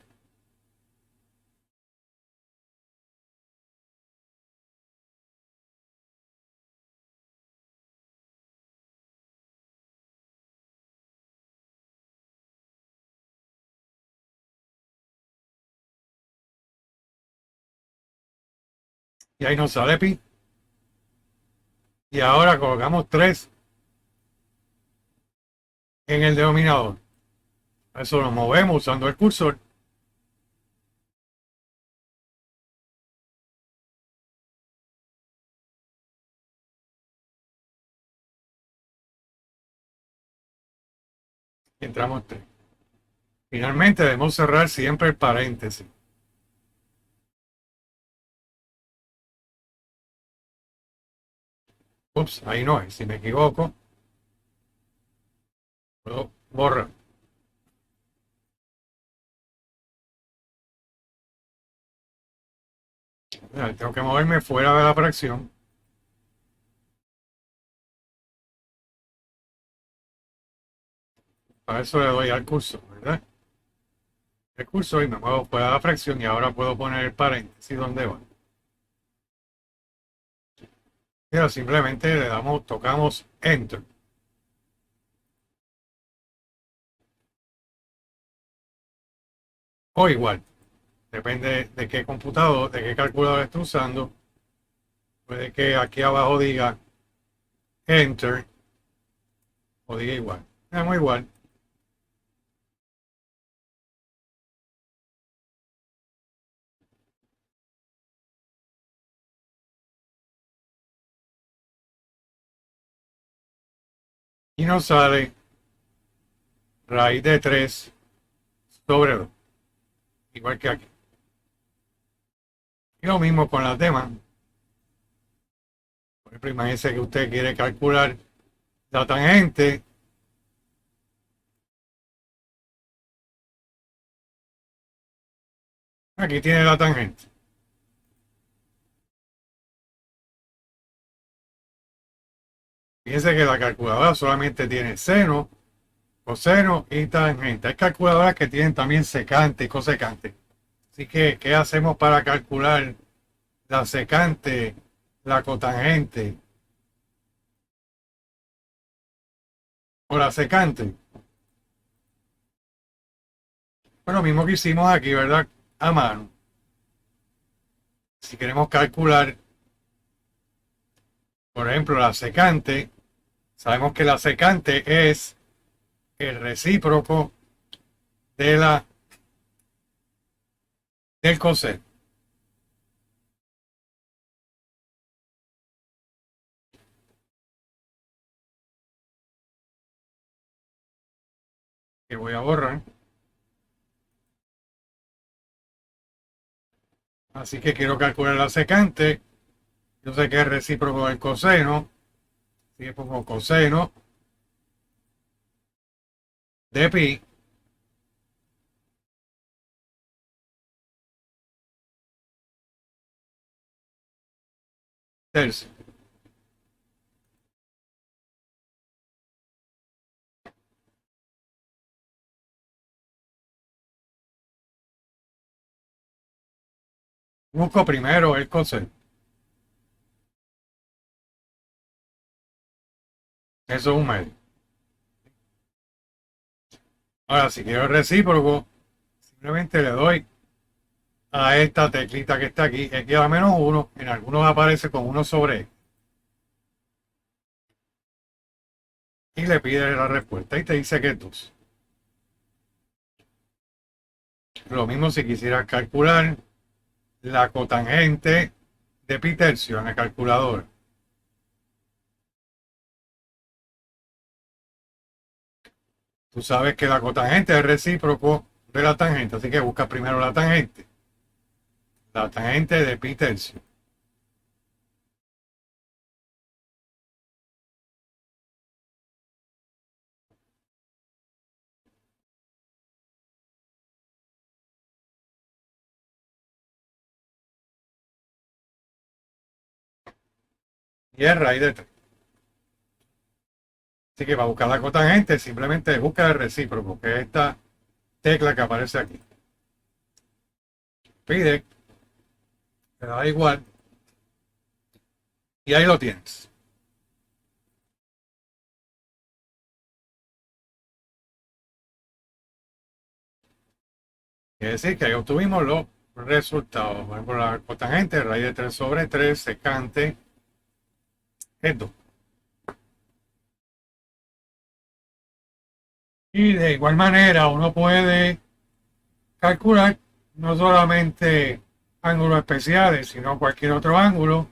A: Y ahí nos sale pi. Y ahora colocamos 3 en el denominador. Eso lo movemos usando el cursor. Y entramos 3. Finalmente debemos cerrar siempre el paréntesis. Ups, ahí no es. Si me equivoco, puedo borrar. Tengo que moverme fuera de la fracción. Para eso le doy al cursor, ¿verdad? el cursor y me muevo fuera de la fracción y ahora puedo poner el paréntesis donde va. Pero simplemente le damos, tocamos Enter. O igual, depende de qué computador, de qué calculador esté usando. Puede que aquí abajo diga Enter o diga igual. Damos igual. Y nos sale raíz de 3 sobre 2. Igual que aquí. Y lo mismo con las demás. Por ejemplo, imagínense que usted quiere calcular la tangente. Aquí tiene la tangente. Fíjense que la calculadora solamente tiene seno, coseno y tangente. Hay calculadoras que tienen también secante y cosecante. Así que, ¿qué hacemos para calcular la secante, la cotangente o la secante? Bueno, lo mismo que hicimos aquí, ¿verdad? A mano. Si queremos calcular, por ejemplo, la secante, sabemos que la secante es el recíproco de del coseno. Que voy a borrar. Así que quiero calcular la secante. Yo sé que es recíproco del coseno. Así que pongo coseno de pi tercio. Busco primero el coseno. Eso es un medio. Ahora, si quiero el recíproco, simplemente le doy a esta teclita que está aquí, x a la menos 1. En algunos aparece con 1 sobre x. Y le pide la respuesta y te dice que es 2. Lo mismo si quisieras calcular la cotangente de pi tercio en la calculadora. Tú sabes que la cotangente es recíproco de la tangente, así que busca primero la tangente. La tangente de pi tercio. Y es raíz de 3. Así que para buscar la cotangente simplemente busca el recíproco, que es esta tecla que aparece aquí. Pide, te da igual. Y ahí lo tienes. Quiere decir que ahí obtuvimos los resultados. Por ejemplo, la cotangente, raíz de 3 sobre 3, secante, es 2. Y de igual manera uno puede calcular no solamente ángulos especiales, sino cualquier otro ángulo,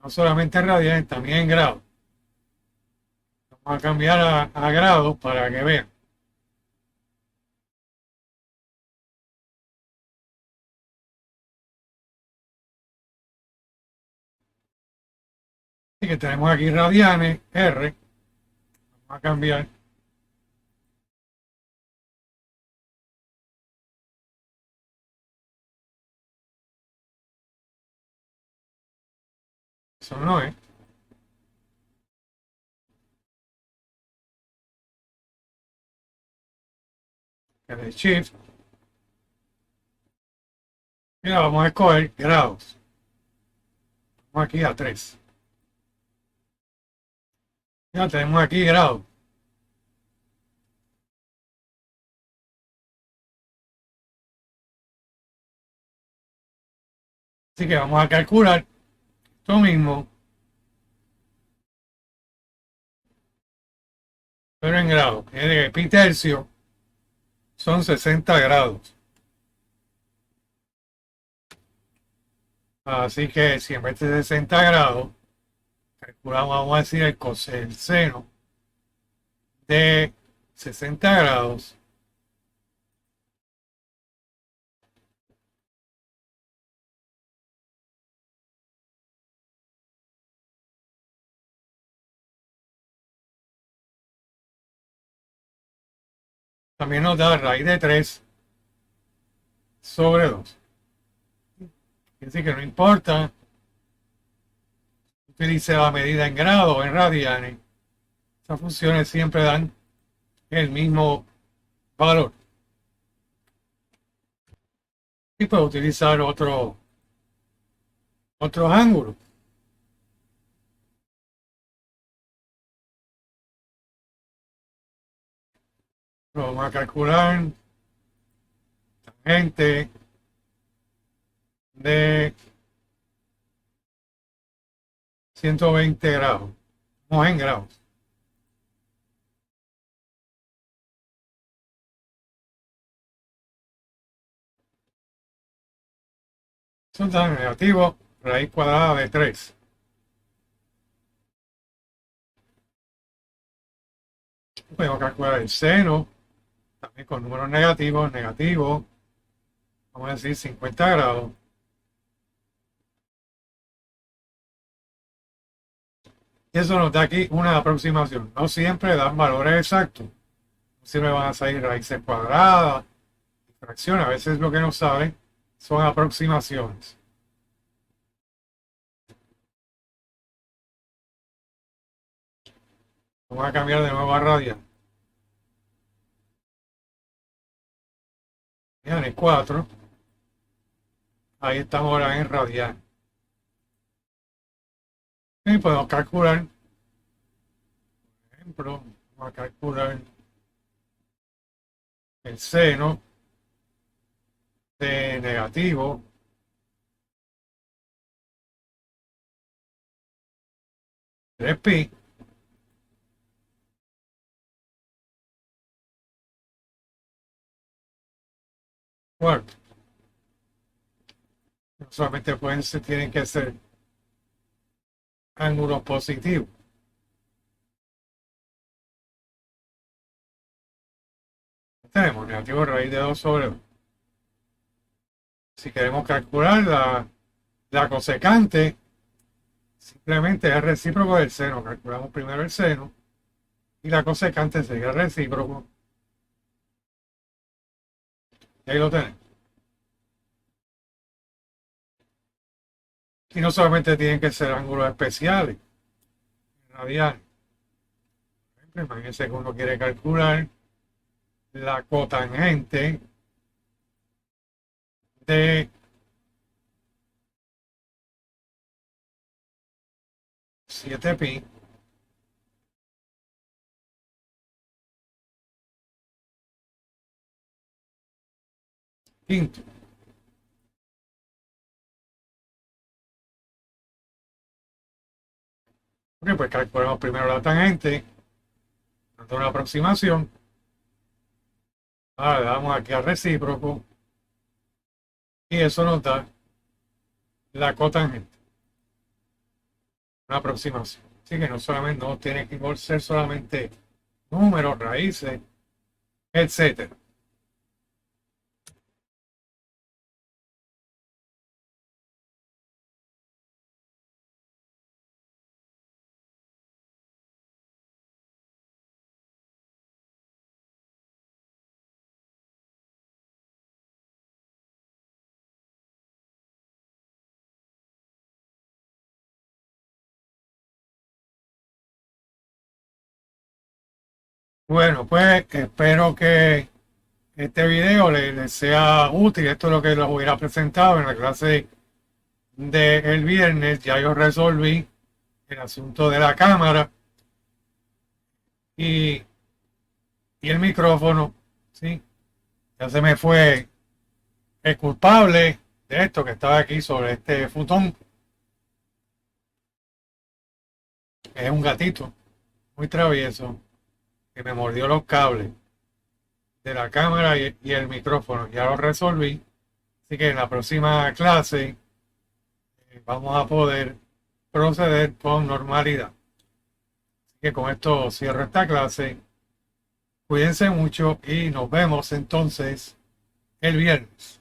A: no solamente en radianes, también en grados. Vamos a cambiar a grados para que vean. Así que tenemos aquí radianes, R. Vamos a cambiar. Eso no es. Que de Shift. Mira, vamos a escoger grados. Vamos aquí a 3. Ya tenemos aquí grados. Así que vamos a calcular esto mismo, pero en grados. Que pi tercio son 60 grados. Así que si en vez de 60 grados, calculamos, vamos a decir, el seno de 60 grados, también nos da raíz de 3 sobre 2. Quiere decir que no importa, utilice la medida en grados o en radianes, estas funciones siempre dan el mismo valor. Y puedo utilizar otros ángulos. Lo vamos a calcular tangente de 120 grados. Vamos en grados. Son tan negativos, raíz cuadrada de 3. Podemos calcular el seno, también con números negativos, negativo. Vamos a decir 50 grados. Y eso nos da aquí una aproximación. No siempre dan valores exactos. No siempre van a salir raíces cuadradas, fracciones. A veces lo que nos sale son aproximaciones. Vamos a cambiar de nuevo a radian. Miren, 4. Ahí estamos ahora en radian. Y podemos calcular, por ejemplo, vamos a calcular el seno de negativo de pi. Cuarto. No solamente tienen que ser ángulos positivos. Tenemos negativo raíz de 2 sobre 2. Si queremos calcular la cosecante, simplemente es recíproco del seno. Calculamos primero el seno y la cosecante sería recíproco. Y ahí lo tenemos. Y no solamente tienen que ser ángulos especiales, radiales. Por ejemplo, imagínense que uno quiere calcular la cotangente de 7pi quinto. Ok, pues calculamos primero la tangente, dando una aproximación. Ahora le damos aquí al recíproco y eso nos da la cotangente, una aproximación. Así que no solamente no tiene que ser solamente números, raíces, etcétera. Bueno, pues espero que este video les sea útil. Esto es lo que les hubiera presentado en la clase del viernes. Ya yo resolví el asunto de la cámara y el micrófono, ¿sí? Ya se me fue el culpable de esto que estaba aquí sobre este futón. Es un gatito muy travieso que me mordió los cables de la cámara y el micrófono. Ya lo resolví. Así que en la próxima clase vamos a poder proceder con normalidad. Así que con esto cierro esta clase. Cuídense mucho y nos vemos entonces el viernes.